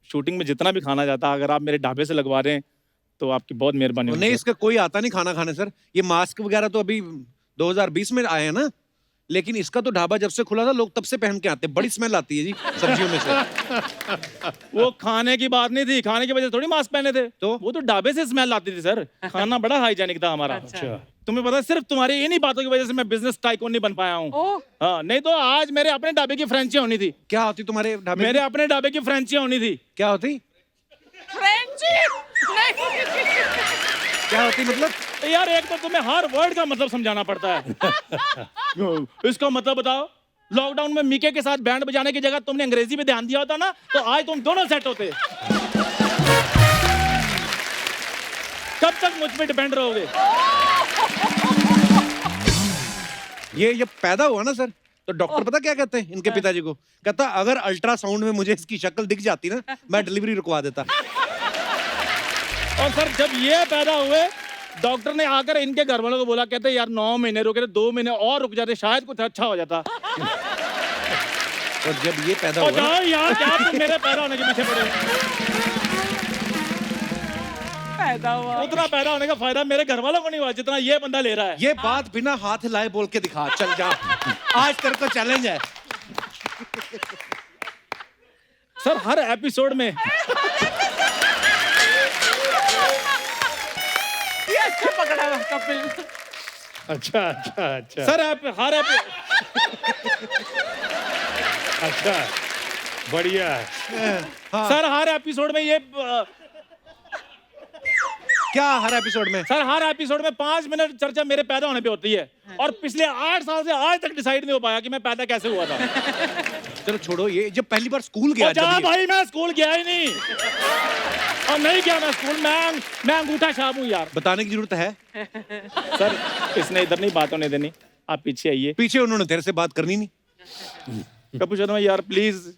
शूटिंग में जितना भी खाना जाता है, अगर आप मेरे ढाबे से लगवा रहे हैं तो आपकी बहुत मेहरबानी होगी। नहीं, इसका कोई आता नहीं खाना खाने सर। ये मास्क वगैरह तो अभी 2020 में आए हैं ना, लेकिन इसका तो ढाबा जब से खुला था लोग तब से पहन के आते हैं। बड़ी स्मेल आती है जी सब्जियों में से। वो खाने की बात नहीं थी, खाने की वजह से थोड़ी मास्क पहने थे, तो वो तो ढाबे से स्मेल आती थी सर। खाना बड़ा हाइजेनिक था हमारा। अच्छा। तुम्हें पता है, सिर्फ तुम्हारी इन्हीं बातों की वजह से मैं बिजनेस टाइकून नहीं बन पाया हूँ। ओह हाँ, नहीं तो आज मेरे अपने ढाबे की फ्रेंचाइजी होनी थी। क्या होती तुम्हारे ढाबे? मेरे अपने ढाबे की फ्रेंचाइजी होनी थी। क्या होती? फ्रेंची क्या होती मतलब? यार एक तो तुम्हें हर वर्ड का मतलब समझाना पड़ता है। इसका मतलब बताओ। लॉकडाउन में मीके के साथ बैंड बजाने की जगह तुमने अंग्रेजी पे ध्यान दिया होता ना, तो आज तुम दोनों सेट होते। तक मुझ पे डिपेंड रहोगे। ये पैदा हुआ ना सर, तो डॉक्टर पता क्या कहते हैं इनके पिताजी को? कहता अगर अल्ट्रासाउंड में मुझे इसकी शक्ल दिख जाती ना, मैं डिलीवरी रुकवा देता। और सर जब ये पैदा हुए, डॉक्टर ने आकर इनके घर वालों को बोला, कहते यार 9 महीने रुके थे, 2 महीने और रुक जाते शायद कुछ अच्छा हो जाता। और जब ये पैदा और हुआ ना, जाओ यार, क्या तुम मेरे पैदा होने के पीछे पड़े हो? पैदा हुआ। उतना पैदा होने का फायदा मेरे घर वालों को नहीं हुआ जितना ये बंदा ले रहा है। ये बात बिना हाथ हिलाए बोल के दिखा, चल जा। आज तेरे को चैलेंज है। सर हर एपिसोड में ये अच्छा पकड़ा है कपिल। अच्छा अच्छा अच्छा सर हर अच्छा, बढ़िया है। सर हर एपिसोड में ये क्या हर एपिसोड में? सर हर एपिसोड में 5 मिनट चर्चा मेरे पैदा होने पे होती है, और पिछले 8 साल से आज तक डिसाइड नहीं हो पाया कि मैं पैदा कैसे हुआ था। चलो छोड़ो, ये जब पहली बार स्कूल गया, और जा जब ये- भाई, मैं स्कूल गया ही नहीं, और नहीं गया मैं स्कूल। मैं अंगूठा छाप हूँ यार। बताने की जरूरत है? सर इसने इधर नहीं बात होने देनी, आप पीछे आइए। पीछे उन्होंने तेरे से बात करनी नहीं। कपूर शर्मा यार प्लीज,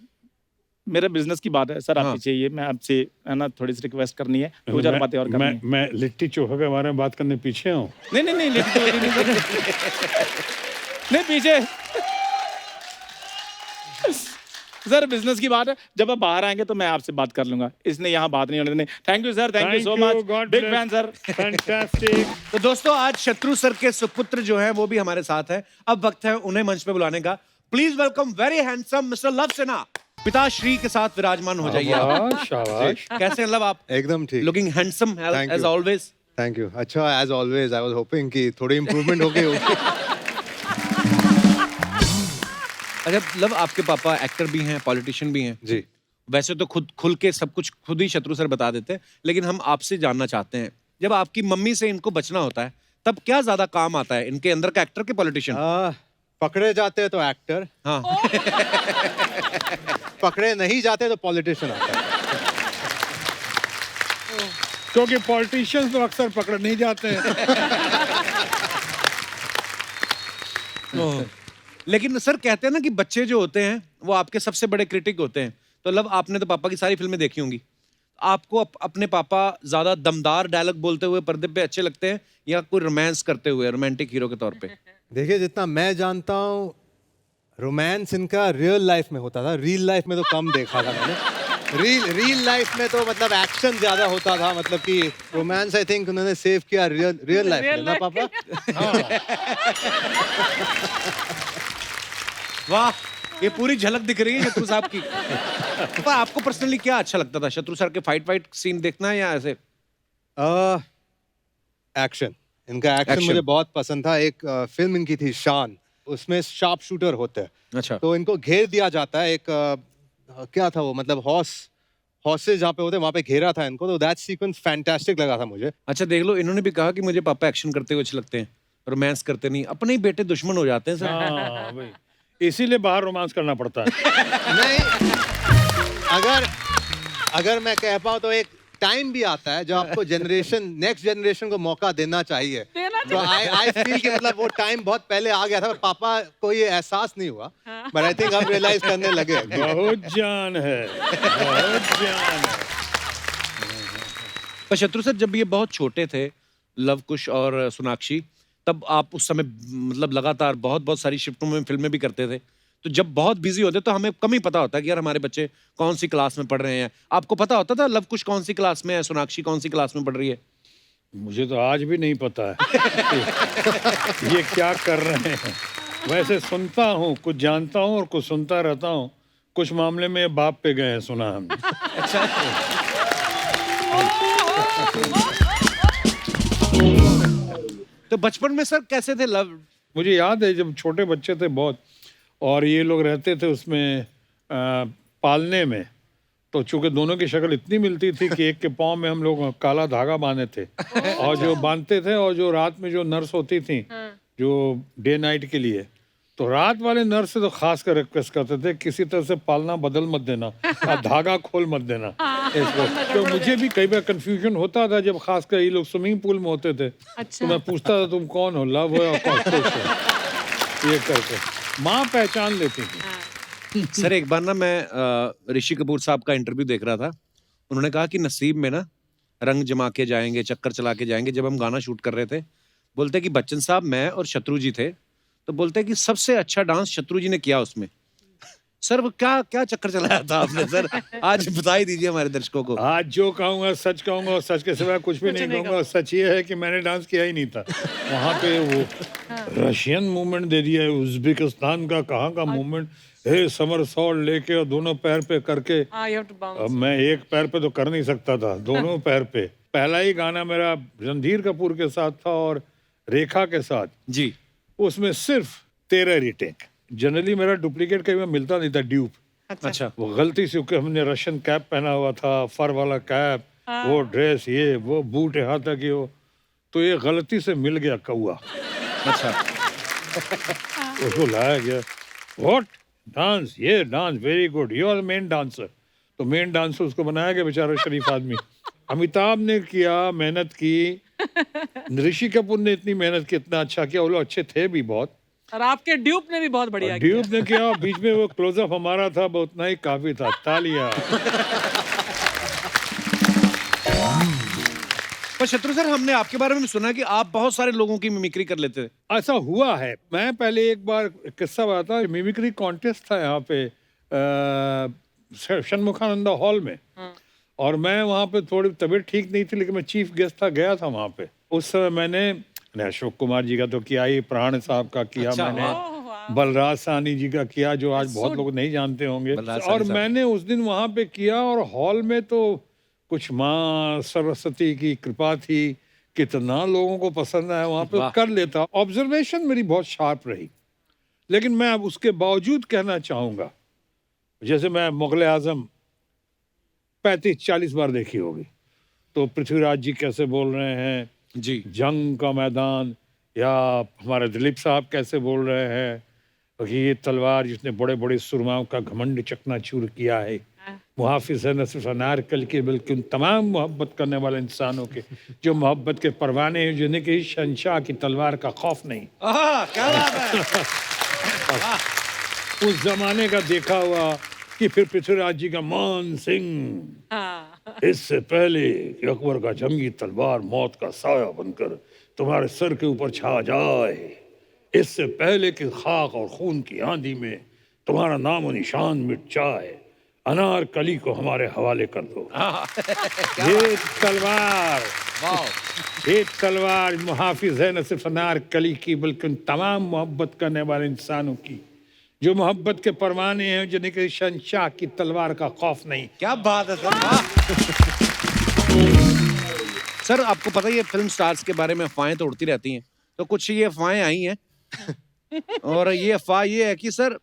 मेरे बिजनेस की बात है सर, आप हाँ। पीछे आइए। मैं आपसे है ना थोड़ी सी रिक्वेस्ट करनी है, 2-4 बातें और करनी है। मैं लिट्टी चोखा के बारे में बात करने पीछे हूँ। नहीं नहीं नहीं लिट्टी चोखा नहीं सर। नहीं पीछे सर, बिजनेस की बात है, जब आप बाहर आएंगे तो मैं आपसे बात कर लूंगा, इसने यहाँ बात नहीं होने देनी। Thank you sir, thank you so much, big fan sir. Fantastic. तो दोस्तों, आज शत्रु सर के सुपुत्र जो हैं वो भी हमारे साथ हैं। अब वक्त है उन्हें मंच पे बुलाने का। Please welcome very handsome mister love Sinha. पिताश्री के साथ विराजमान हो जाइए आप। वाह, शाबाश। कैसे हैं लव आप? एकदम ठीक। Looking handsome Thank as you. Always. Thank you. अच्छा, as always I was hoping कि थोड़ी इम्प्रूवमेंट हो गई होगी। अच्छा लव, आपके पापा एक्टर भी हैं, पॉलिटिशियन भी हैं। जी। वैसे तो खुद खुल के सब कुछ खुद ही शत्रु सर बता देते हैं, लेकिन हम आपसे जानना चाहते हैं, जब आपकी मम्मी से इनको बचना होता है तब क्या ज्यादा काम आता है, इनके अंदर का एक्टर के पॉलिटिशियन? पकड़े जाते हैं तो एक्टर, हाँ। पकड़े नहीं जाते तो पॉलिटिशियन आता है। क्योंकि पॉलिटिशियंस तो अक्सर पकड़ नहीं जाते हैं। लेकिन सर कहते हैं ना कि बच्चे जो होते हैं वो आपके सबसे बड़े क्रिटिक होते हैं। तो लव, आपने तो पापा की सारी फिल्में देखी होंगी, आपको अपने पापा ज्यादा दमदार डायलॉग बोलते हुए पर्दे पे अच्छे लगते हैं या कोई रोमांस करते हुए रोमांटिक हीरो के तौर पे? देखिए, जितना मैं जानता हूँ रोमांस इनका रियल लाइफ में होता था, रियल लाइफ में तो कम देखा था मैंने। रियल लाइफ में तो मतलब एक्शन ज्यादा होता था, मतलब कि रोमांस आई थिंक उन्होंने सेव किया रियल लाइफ में ना पापा। वाह, ये पूरी झलक दिख रही है शत्रु साहब की। पर आपको पर्सनली क्या अच्छा लगता था, शत्रु सर के फाइट सीन देखना या ऐसे? एक्शन, इनका एक्शन Action. मुझे बहुत पसंद था। एक फिल्म इनकी थी शान, उसमें शार्प शूटर होते हैं। अच्छा। तो इनको घेर दिया जाता है, एक क्या था वो, मतलब हॉर्सेस जहाँ पे होते हैं वहाँ पे घेरा था इनको, तो दैट सीक्वेंस फैंटास्टिक लगा था मुझे। अच्छा देख लो, इन्होंने भी कहा कि मुझे पापा एक्शन करते हुए अच्छे लगते हैं, रोमांस करते नहीं। अपने ही बेटे दुश्मन हो जाते हैं सर। हाँ भाई, इसीलिए बाहर रोमांस करना पड़ता है। नहीं, अगर मैं कह पाऊँ तो एक टाइम भी आता है जब आपको नेक्स्ट जनरेशन को मौका देना चाहिए। तो आई फील कि मतलब वो टाइम बहुत पहले आ गया था, पर पापा को ये एहसास नहीं हुआ, बट आई थिंक अब रियलाइज करने लगे। बहुत जान है, बहुत जान है। पर शत्रु सर, जब ये बहुत छोटे थे, लव कुश और सोनाक्षी, तब आप उस समय मतलब लगातार बहुत सारी शिफ्टों में फिल्में भी करते थे। तो जब बहुत बिजी होते तो हमें कम ही पता होता कि यार हमारे बच्चे कौन सी क्लास में पढ़ रहे हैं। आपको पता होता था लव कुश कौन सी क्लास में है, सोनाक्षी कौन सी क्लास में पढ़ रही है? मुझे तो आज भी नहीं पता है ये क्या कर रहे हैं। वैसे सुनता हूँ, कुछ जानता हूँ और कुछ सुनता रहता हूँ। कुछ मामले में बाप पे गए हैं, सुना हमने। अच्छा। तो बचपन में सर कैसे थे लव? मुझे याद है जब छोटे बच्चे थे बहुत, और ये लोग रहते थे उसमें पालने में, तो चूंकि दोनों की शक्ल इतनी मिलती थी कि एक के पाँव में हम लोग काला धागा बांधे थे, और जो बांधते थे, और जो रात में जो नर्स होती थी जो डे नाइट के लिए, तो रात वाले नर्स से तो खास कर रिक्वेस्ट करते थे किसी तरह से पालना बदल मत देना और धागा खोल मत देना इसको। तो मुझे भी कई बार कंफ्यूजन होता था जब खास कर ये लोग स्विमिंग पूल में होते थे। तो मैं पूछता था तुम कौन हो, लव हो या कॉकरोच हो, ये करके माँ पहचान लेती थी। सर एक बार ना मैं ऋषि कपूर साहब का इंटरव्यू देख रहा था। उन्होंने कहा कि नसीब में ना रंग जमा के जाएंगे, चक्कर चला के जाएंगे। जब हम गाना शूट कर रहे थे, बोलते कि बच्चन साहब, मैं और शत्रु जी थे, तो बोलते कि सबसे अच्छा डांस शत्रु जी ने किया उसमें। सर वो क्या क्या चक्कर चलाया था आपने सर? आज बता ही दीजिए हमारे दर्शकों को। आज जो कहूंगा सच कहूंगा और सच के सिवा कुछ भी नहीं कहूंगा। और सच ये है कि मैंने डांस किया ही नहीं था वहां पे। वो रशियन मूवमेंट दे दिया है, उज्बेकिस्तान का कहाँ का मूवमेंट है, समरसॉल्ट लेके और दोनों पैर पे करके। अब मैं एक पैर पे तो कर नहीं सकता था, दोनों पैर पे। पहला ही गाना मेरा रणधीर कपूर के साथ था और रेखा के साथ जी। उसमें सिर्फ 13 रीटेक। जनरली मेरा डुप्लीकेट कहीं में मिलता नहीं था, ड्यूप। अच्छा। वो गलती से क्योंकि हमने रशियन कैप पहना हुआ था, फर वाला कैप, वो ड्रेस, ये वो बूट यहाँ तक ये वो, तो ये गलती से मिल गया कौआ। अच्छा। उसको लाया गया, व्हाट डांस, ये dance very good, you are main dancer. तो मेन डांसर उसको बनाया गया, बेचारा शरीफ आदमी। अमिताभ ने किया, मेहनत की, ऋषि कपूर ने इतनी मेहनत की, इतना अच्छा किया, वो लोग अच्छे थे भी बहुत। और आपके ड्यूप ने भी बहुत बढ़िया किया। ड्यूब ने किया, बीच में वो क्लोजअप हमारा था, वो उतना ही काफी था। तालियां। पर शत्रु सर, हमने आपके बारे में सुना कि आप बहुत सारे लोगों की मिमिक्री कर लेते थे। ऐसा हुआ है। मैं पहले एक बार किस्सा बताता हूं, मिमिक्री कॉन्टेस्ट था यहाँ पे षणमुखानंदा हॉल में, और मैं वहाँ पे थोड़ी तबीयत ठीक नहीं थी, लेकिन मैं चीफ गेस्ट था, गया था वहाँ पे। उस समय मैंने अशोक कुमार जी का तो किया ही, प्राण साहब का किया, अच्छा, मैंने बलराज साहनी जी का किया, जो आज बहुत लोग नहीं जानते होंगे। बलराज साहनी और साहब। मैंने उस दिन वहाँ पे किया, और हॉल में तो कुछ माँ सरस्वती की कृपा थी, कितना लोगों को पसंद आया वहाँ पे। वाह। कर लेता, ऑब्जर्वेशन मेरी बहुत शार्प रही। लेकिन मैं अब उसके बावजूद कहना चाहूँगा, जैसे मैं मुगल आजम 35-40 बार देखी होगी, तो पृथ्वीराज जी कैसे बोल रहे हैं, जी। जंग का मैदान, या हमारे दिलीप साहब कैसे बोल रहे हैं कि ये तलवार जिसने बड़े बड़े सुरमाओं का घमंड चकनाचूर किया है, मुहाफिज है न सिर्फ अनारकली के बल्कि उन तमाम मोहब्बत करने वाले इंसानों के जो मोहब्बत के परवाने हैं, जिन्हें कि शहंशाह की तलवार का खौफ नहीं। क्या बात है। उस जमाने का देखा हुआ कि फिर पृथ्वीराज जी का मान सिंह, इससे पहले कि अकबर का जंगी तलवार मौत का साया बनकर तुम्हारे सर के ऊपर छा जाए, इससे पहले कि खाक और खून की आंधी में तुम्हारा नाम और निशान मिट जाए, अनारकली को हमारे हवाले कर दो। ये तलवार, ये तलवार मुहाफिज है न सिर्फ अनारकली की बल्कि उन तमाम मोहब्बत करने वाले इंसानों की जो मोहब्बत के परवाने हैं, जिन्हें कि शहंशाह की तलवार का खौफ नहीं। क्या बात है सर, वाह। सर आपको पता ही है फिल्म स्टार्स के बारे में अफवाहें तो उड़ती रहती हैं, तो कुछ ये अफवाहें आई हैं और ये अफवाह ये है कि सर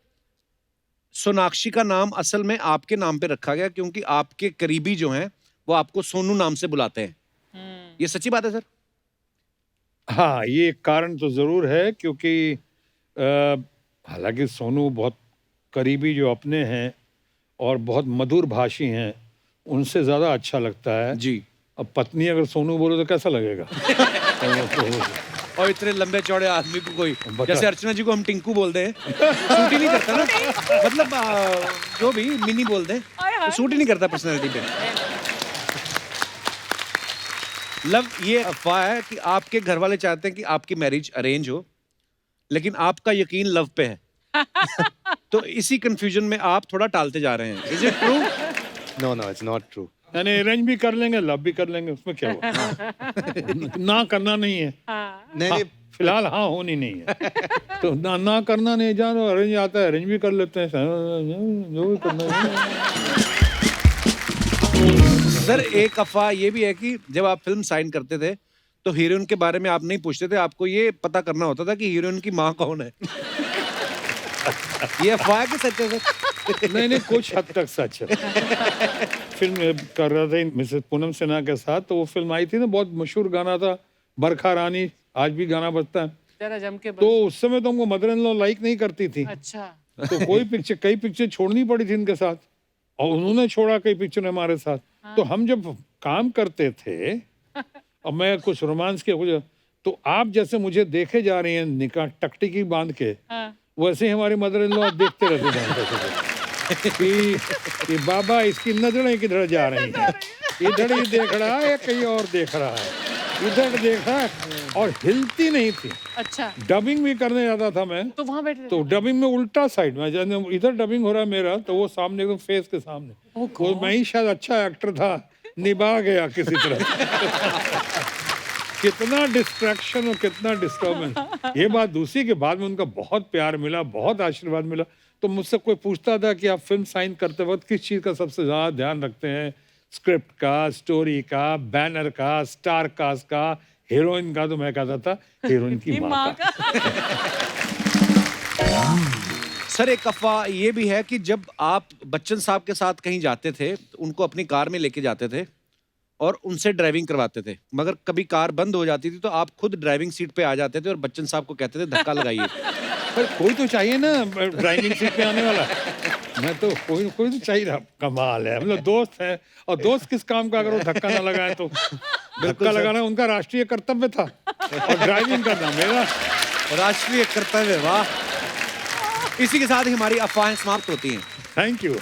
सोनाक्षी का नाम असल में आपके नाम पे रखा गया क्योंकि आपके करीबी जो हैं वो आपको सोनू नाम से बुलाते हैं। ये सच्ची बात है सर? हाँ, ये एक कारण तो जरूर है, क्योंकि हालांकि सोनू बहुत करीबी जो अपने हैं और बहुत मधुर भाषी हैं, उनसे ज्यादा अच्छा लगता है जी। अब पत्नी अगर सोनू बोले तो कैसा लगेगा? और इतने लंबे चौड़े आदमी को कोई, बता। जैसे अर्चना जी को हम टिंकू बोलते हैं, सूट ही नहीं करता ना, मतलब जो भी मिनी बोलते हैं, तो सूट ही नहीं करता पर्सनैलिटी पे। लव, ये अफवाह है कि आपके घर वाले चाहते हैं कि आपकी मैरिज अरेंज हो, लेकिन आपका यकीन लव पे है। तो इसी कंफ्यूजन में आप थोड़ा टालते जा रहे हैं। Is it true? No, no, it's not true. यानी अरेंज भी कर लेंगे, लव भी कर लेंगे, उसमें क्या हुआ? ना करना नहीं है। नहीं हाँ, नहीं, फिलहाल हाँ होनी नहीं है। तो ना करना नहीं, जानो अरेंज आता है, अरेंज भी कर लेते हैं, जो भी करना है। सर एक अफवाह ये भी है कि जब आप फिल्म साइन करते थे तो हीरोइन के बारे में आप नहीं पूछते थे, आपको ये पता करना होता था कि हीरोइन की माँ कौन है। ये अफवाह की सच है सर? नहीं, कुछ हद तक सच है। फिल्म कर रहा था मिसेस पूनम सिन्हा के साथ, तो वो फिल्म आई थी ना, बहुत मशहूर गाना था बरखा रानी, आज भी गाना बजता है। जरा जम के तो बस। उस समय तो हमको मदर इन लॉ लाइक नहीं करती थी, अच्छा तो कई पिक्चर छोड़नी पड़ी थी इनके साथ, और उन्होंने छोड़ा कई पिक्चर हमारे साथ। तो हम जब काम करते थे और मैं कुछ रोमांस के कुछ, तो आप जैसे मुझे देखे जा रही हैं निकाह टकटिकी बांध के, हाँ वैसे ही हमारी मदर इन लॉ देखते रहते कि बाबा इसकी नजरें किधर जा रही हैं, इधर ही देख रहा है या कहीं और देख रहा है, इधर देख रहा है, और हिलती नहीं थी। अच्छा डबिंग भी करने जाता था मैं, तो वहाँ बैठे थे? तो डबिंग में उल्टा साइड में, जैसे इधर डबिंग हो रहा है मेरा, तो वो सामने एकदम फेस के सामने, वो मैं ही शायद अच्छा एक्टर था, निभा गया किसी तरह। कितना डिस्ट्रैक्शन और कितना डिस्टर्बेंस। ये बात दूसरी के बाद में उनका बहुत प्यार मिला, बहुत आशीर्वाद मिला। तो मुझसे कोई पूछता था कि आप फिल्म साइन करते वक्त किस चीज़ का सबसे ज़्यादा ध्यान रखते हैं, स्क्रिप्ट का, स्टोरी का, बैनर का, स्टार कास्ट का, हीरोइन का, तो मैं कहता था हीरोइन की माँ का। सर एक अफवाह ये भी है कि जब आप बच्चन साहब के साथ कहीं जाते थे, तो उनको अपनी कार में लेके जाते थे और उनसे ड्राइविंग करवाते थे, मगर कभी कार बंद हो जाती थी तो आप खुद ड्राइविंग सीट पे आ जाते थे और बच्चन साहब को कहते थे धक्का लगाइए। पर कोई तो चाहिए ना ड्राइविंग सीट पे आने वाला। मैं तो कोई तो चाहिए था। कमाल है, मतलब दोस्त है, और दोस्त किस काम का अगर वो धक्का ना लगाए तो। धक्का लगाना उनका राष्ट्रीय कर्तव्य था और ड्राइविंग करना मेरा राष्ट्रीय कर्तव्य। वाह, इसी के साथ ही हमारी अफवाहें समाप्त होती हैं। Thank you.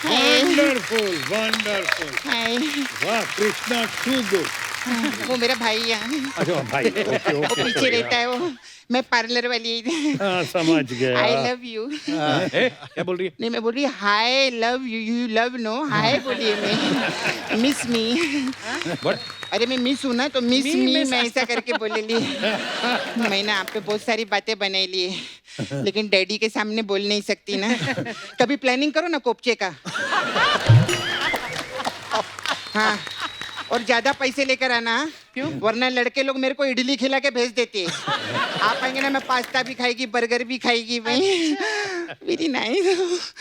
वंडरफुल वंडरफुल, हाय वाह कृष्णा टू गुड। वो मेरा भाई है, अच्छा भाई, ओके वो ओके, पीछे रहता है, वो मैं पार्लर वाली। हाँ समझ गया। I love you. क्या बोल रही है? नहीं मैं बोल रही hi love you, you love no hi बोलिए, मैं मिस मी। What? अरे मैं मिस हूँ ना, तो मिस मी मैं ऐसा करके बोले ली। मैं ना आप पे बहुत सारी बातें बनाई ली है, लेकिन डैडी के सामने बोल नहीं सकती ना। कभी प्लानिंग करो ना कोपचे का। हाँ, और ज्यादा पैसे लेकर आना, क्यों? वरना लड़के लोग मेरे को इडली खिला के भेज देते हैं। आप आएंगे ना, मैं पास्ता भी खाएगी, बर्गर भी खाएगी। मैं वेरी नाइस।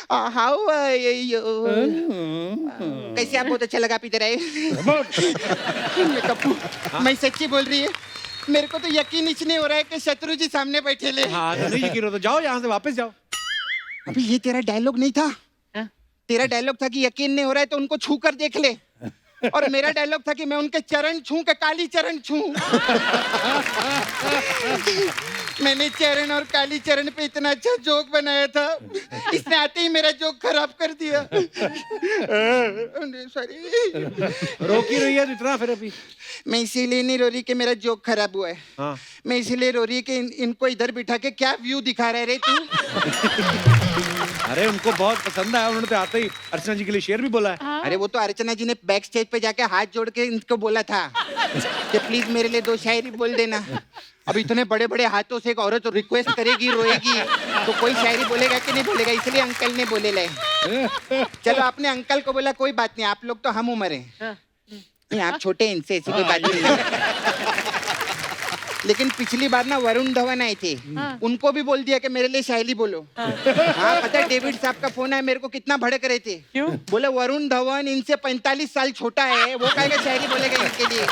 हाउ कैसे आप? बहुत अच्छा लगा आप इधर आए। मैं सच्ची बोल रही है, मेरे को तो यकीन ही नहीं हो रहा है कि शत्रु जी सामने बैठे ले। हाँ तो नहीं यकीन हो तो जाओ यहाँ से, वापस जाओ। अभी ये तेरा डायलॉग नहीं था। तेरा डायलॉग था कि यकीन नहीं हो रहा है तो उनको छू कर देख ले, और मेरा डायलॉग था कि मैं उनके चरण छू के काली चरण छू। मैंने चरण और काली चरण पे इतना अच्छा जोक बनाया था, इसने आते ही मेरा जोक खराब कर दिया। सॉरी। रो क्यों रही है इतना फिर अभी? मैं इसीलिए नहीं रो रही कि मेरा जोक खराब हुआ है। हाँ। मैं इसीलिए रो रही है कि इनको इधर बिठा के क्या व्यू दिखा रहे रे तू। अरे उनको बहुत पसंद आया, उन्होंने तो आते ही अर्चना जी के लिए शेर भी बोला है। अरे वो तो अर्चना जी ने बैक स्टेज पे जाके हाथ जोड़ के इनको बोला था कि प्लीज मेरे लिए 2 शायरी बोल देना। अब इतने बड़े बड़े हाथों से एक औरत रिक्वेस्ट करेगी, रोएगी, तो कोई शायरी बोलेगा कि नहीं बोलेगा, इसलिए अंकल ने बोले ले। चलो आपने अंकल को बोला, कोई बात नहीं, आप लोग तो हम उम्र हैं। नहीं आप छोटे हैं, इनसे ऐसी कोई बात नहीं है। लेकिन पिछली बार ना वरुण धवन आए थे, उनको भी बोल दिया कि मेरे लिए शायरी बोलो। हाँ पता है, डेविड साहब का फोन आया, मेरे को कितना भड़क रहे थे। क्यों? बोले वरुण धवन इनसे 45 साल छोटा है, वो कहेगा शायरी बोलेगा इनके लिए।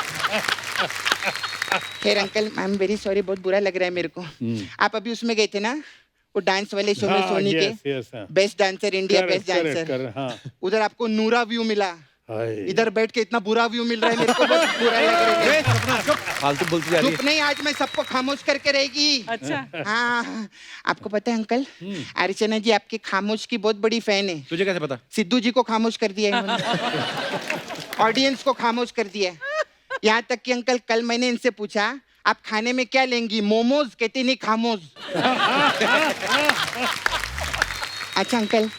खैर uncle, I am very sorry, बहुत बुरा लग रहा है मेरे को। आप अभी उसमें गए थे ना, वो डांस वाले शो में, सोनी के best dancer India, best dancer, उधर आपको नूरा व्यू मिला। इधर बैठ के इतना बुरा व्यू मिल रहा है मेरे को, बहुत बुरा लग रहा है। फालतू बोलती जा रही है। चुप नहीं, आज मैं सबको खामोश करके रहेगी। अच्छा हाँ, आपको पता है अंकल, अर्चना जी आपके खामोश की बहुत बड़ी फैन है। तुझे कैसे पता? सिद्धू जी को खामोश कर दिया है, ऑडियंस को खामोश कर दिया है। यहाँ तक कि अंकल कल मैंने इनसे पूछा आप खाने में क्या लेंगी, मोमोज, कहते नहीं खामोश। अच्छा अंकल,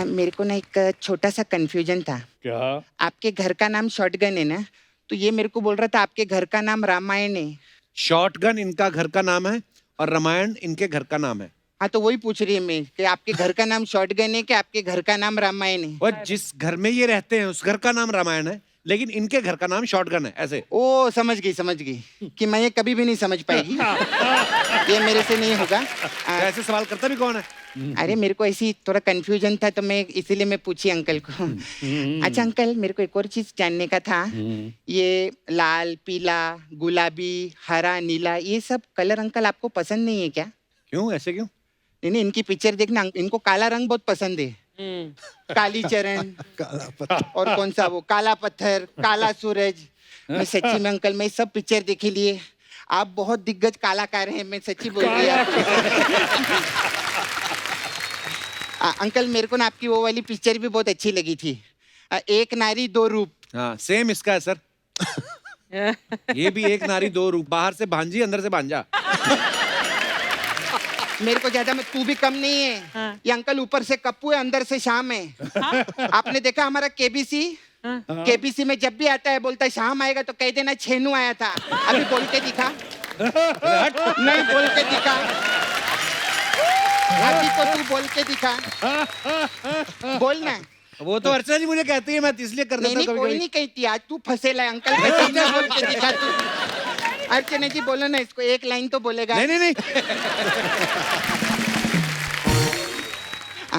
मेरे को ना एक छोटा सा कंफ्यूजन था। क्या? आपके घर का नाम शॉटगन है ना, तो ये मेरे को बोल रहा था आपके घर का नाम रामायण है। शॉटगन इनका घर का नाम है और रामायण इनके घर का नाम है। हाँ तो वही पूछ रही है मैं कि आपके घर का नाम शॉटगन है कि आपके घर का नाम रामायण है। और जिस घर में ये रहते हैं उस घर का नाम रामायण है, लेकिन इनके घर का नाम शॉटगन है, ऐसे। ओ समझ गई कि मैं ये कभी भी नहीं समझ पाएगी। ये मेरे से नहीं होगा। तो ऐसे सवाल करता भी कौन है? अरे मेरे को ऐसी थोड़ा कंफ्यूजन था तो मैं इसीलिए मैं पूछी अंकल को। अच्छा अंकल, मेरे को एक और चीज जानने का था। ये लाल, पीला, गुलाबी, हरा, नीला, ये सब कलर अंकल आपको पसंद नहीं है क्या? क्यों, ऐसे क्यों? नहीं, इनकी पिक्चर देखना, इनको काला रंग बहुत पसंद है। काली चरण और कौन सा वो काला पत्थर, काला सूरज। मैं सच्ची में अंकल, मैं सब पिक्चर देखे लिए। आप बहुत दिग्गज कलाकार हैं, मैं सच्ची बोल रही हूँ। अंकल मेरे को ना आपकी वो वाली पिक्चर भी बहुत अच्छी लगी थी, एक नारी दो रूप। हाँ, सेम इसका है सर। ये भी एक नारी दो रूप, बाहर से भांजी, अंदर से भांजा। मेरे को ज्यादा में तू भी कम नहीं है। हाँ। ये अंकल ऊपर से कप्पू है, अंदर से शाम है। आपने देखा हमारा केबीसी? केबीसी में जब भी आता है बोलता है शाम आएगा तो कह देना छेनू आया था। अभी बोल के दिखा। नहीं बोल के दिखा। अभी तो तू बोल के दिखा। बोल ना। वो तो अर्चना जी मुझे कहती है, मैं इसलिए कर देता नहीं हूँ कोई कभी-कभी। नहीं कहती, आज तू फंसेला है अंकल। बोल के दिखा तू। अर्चना जी बोलो ना इसको, एक लाइन तो बोलेगा। नहीं।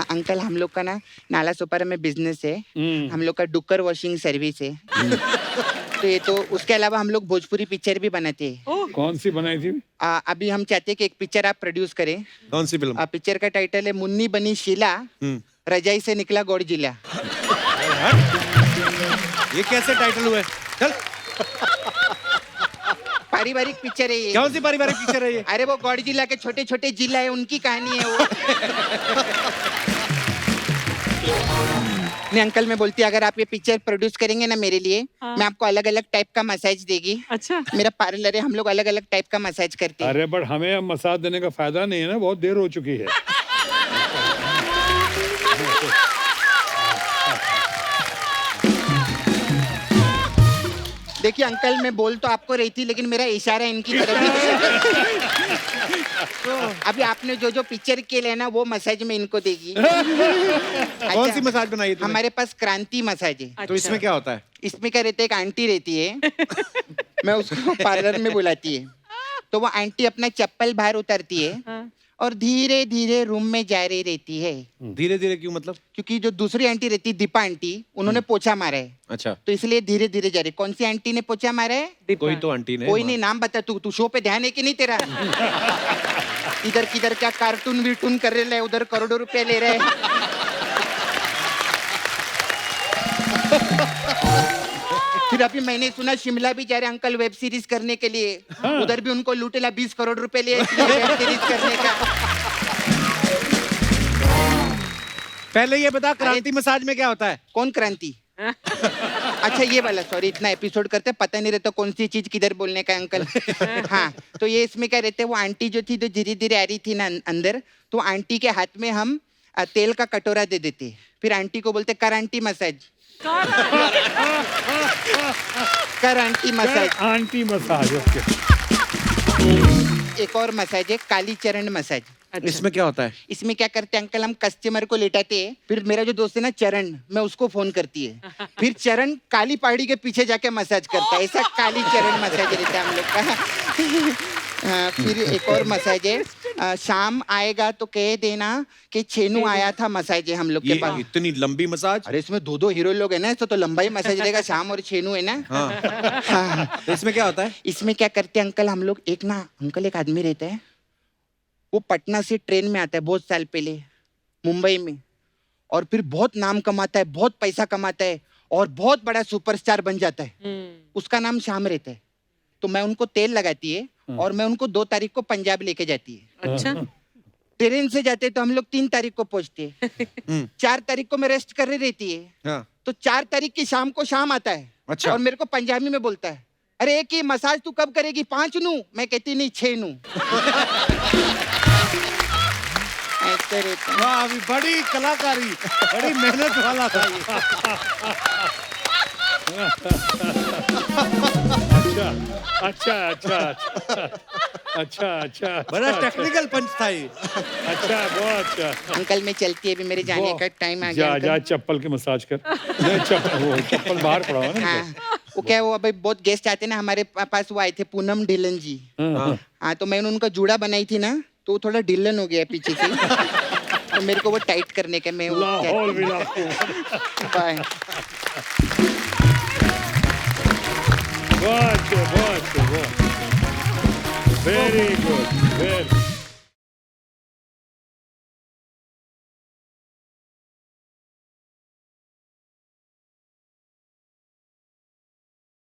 अंकल हम लोग का ना नाला सोपारा में बिजनेस है। हम लोग का डुक्कर वॉशिंग सर्विस है। तो ये तो उसके अलावा हम लोग भोजपुरी पिक्चर भी बनाते हैं। कौन सी बनाई थी? अभी हम चाहते हैं कि एक पिक्चर आप प्रोड्यूस करें। कौन सी फिल्म? पिक्चर का टाइटल है मुन्नी बनी शीला, रजाई से निकला गौड़जिला। ये कैसे टाइटल हुआ है? चल। पारिवारिक पिक्चर है ये। कौन सी पारिवारिक पिक्चर है ये? अरे वो गौड़जिला के छोटे छोटे जिला है, उनकी कहानी है वो। नहीं अंकल, मैं बोलती अगर आप ये पिक्चर प्रोड्यूस करेंगे ना मेरे लिए, मैं आपको अलग अलग टाइप का मसाज देगी। अच्छा। मेरा पार्लर है, हम लोग अलग अलग टाइप का मसाज करते हैं। अरे बट हमें अब मसाज देने का फायदा नहीं है ना, बहुत देर हो चुकी है। देखिए अंकल, मैं बोल तो आपको रही थी लेकिन मेरा इशारा इनकी तरफ। अभी आपने जो जो पिक्चर के लिए ना वो मसाज में इनको देगी। कौन सी मसाज बनाई है तूने? हमारे पास क्रांति मसाज है। तो इसमें क्या होता है? इसमें क्या रहता है, एक आंटी रहती है। मैं उसको पार्लर में बुलाती है, तो वो आंटी अपना चप्पल बाहर उतारती है और धीरे धीरे रूम में जा रही रहती है। धीरे धीरे क्यों, मतलब? क्योंकि जो दूसरी आंटी रहती है, दीपा आंटी, उन्होंने पोछा मारा है, अच्छा, तो इसलिए धीरे धीरे जा रही। कौन सी आंटी ने पोछा मारा है? कोई तो आंटी ने। कोई नहीं, नाम बता। तू शो पे ध्यान है कि नहीं तेरा? इधर किधर क्या कार्टून वीटून कर रहे हैं, उधर करोड़ों रुपए ले रहे हैं। फिर अभी मैंने सुना शिमला भी जा रहे अंकल वेब सीरीज करने के लिए। उधर भी उनको लूटेला 20 करोड़ रुपए लिए वेब सीरीज करने का। पहले ये बता, क्रांति मसाज में क्या होता है? कौन क्रांति? अच्छा ये वाला, सॉरी, इतना एपिसोड करते पता नहीं रहता कौन सी चीज किधर बोलने का अंकल। हाँ, तो ये इसमें क्या रहते, वो आंटी जो थी, तो धीरे धीरे आ रही थी ना अंदर, तो आंटी के हाथ में हम तेल का कटोरा दे देते, फिर आंटी को बोलते कर आंटी मसाज। कर aunty massage. Aunty massage, okay. एक और मसाज है, काली चरण मसाज। इसमें क्या होता है? इसमें क्या करते हैं अंकल, हम कस्टमर को लेटाते हैं, फिर मेरा जो दोस्त है ना चरण, मैं उसको फोन करती है, फिर चरण काली पहाड़ी के पीछे जाके मसाज करता है। ऐसा काली चरण मसाज रहता है हम लोग का। फिर एक और मसाज है, शाम आएगा तो कह देना कि छेनू आया था, मसाज है हम लोग के ये पास। इतनी लंबी मसाज? अरे इसमें दो हीरो लोग है ना, तो लंबाई मसाज रहेगा, शाम और छेनू है ना। हाँ। तो इसमें क्या होता है? इसमें क्या करते हैं अंकल, हम लोग एक आदमी रहता है, वो पटना से ट्रेन में आता है बहुत साल पहले मुंबई में, और फिर बहुत नाम कमाता है, बहुत पैसा कमाता है और बहुत बड़ा सुपरस्टार बन जाता है। उसका नाम श्याम रहता है। तो मैं उनको तेल लगाती है और मैं उनको 2 तारीख को पंजाब लेके जाती है। अच्छा। ट्रेन से जाते तो हम लोग 3 तारीख को पहुंचते हैं। 4 तारीख को मैं रेस्ट कर रही रहती है, हाँ। तो 4 तारीख की शाम को शाम आता है। अच्छा। और मेरे को पंजाबी में बोलता है, अरे एक ही मसाज तू कब करेगी, 5 नू? मैं कहती नहीं 6 नू। ऐसे रहता है। वाह, अभी बड़ी कलाकारी, बड़ी मेहनत वाला था ये। अच्छा अच्छा अच्छा अच्छा। अच्छा अच्छा बड़ा अच्छा, टेक्निकल पंच था ये। अच्छा बहुत अच्छा अंकल मैं चलती है, अभी मेरे जाने का टाइम आ गया जा जा अंकल। चप्पल की मसाज कर नहीं चप्पल बाहर पड़ा हुआ ना हाँ वो क्या है, वो अभी बहुत गेस्ट आते ना हमारे पास, वो आए थे पूनम ढिल्लन जी। हाँ। हाँ तो मैंने उनका जूड़ा बनाई थी ना, तो वो थोड़ा ढिल्लन हो गया पीछे से, तो मेरे को वो टाइट करने का मैं वो लाहौल भी बाय। बहुत वेरी गुड वेरी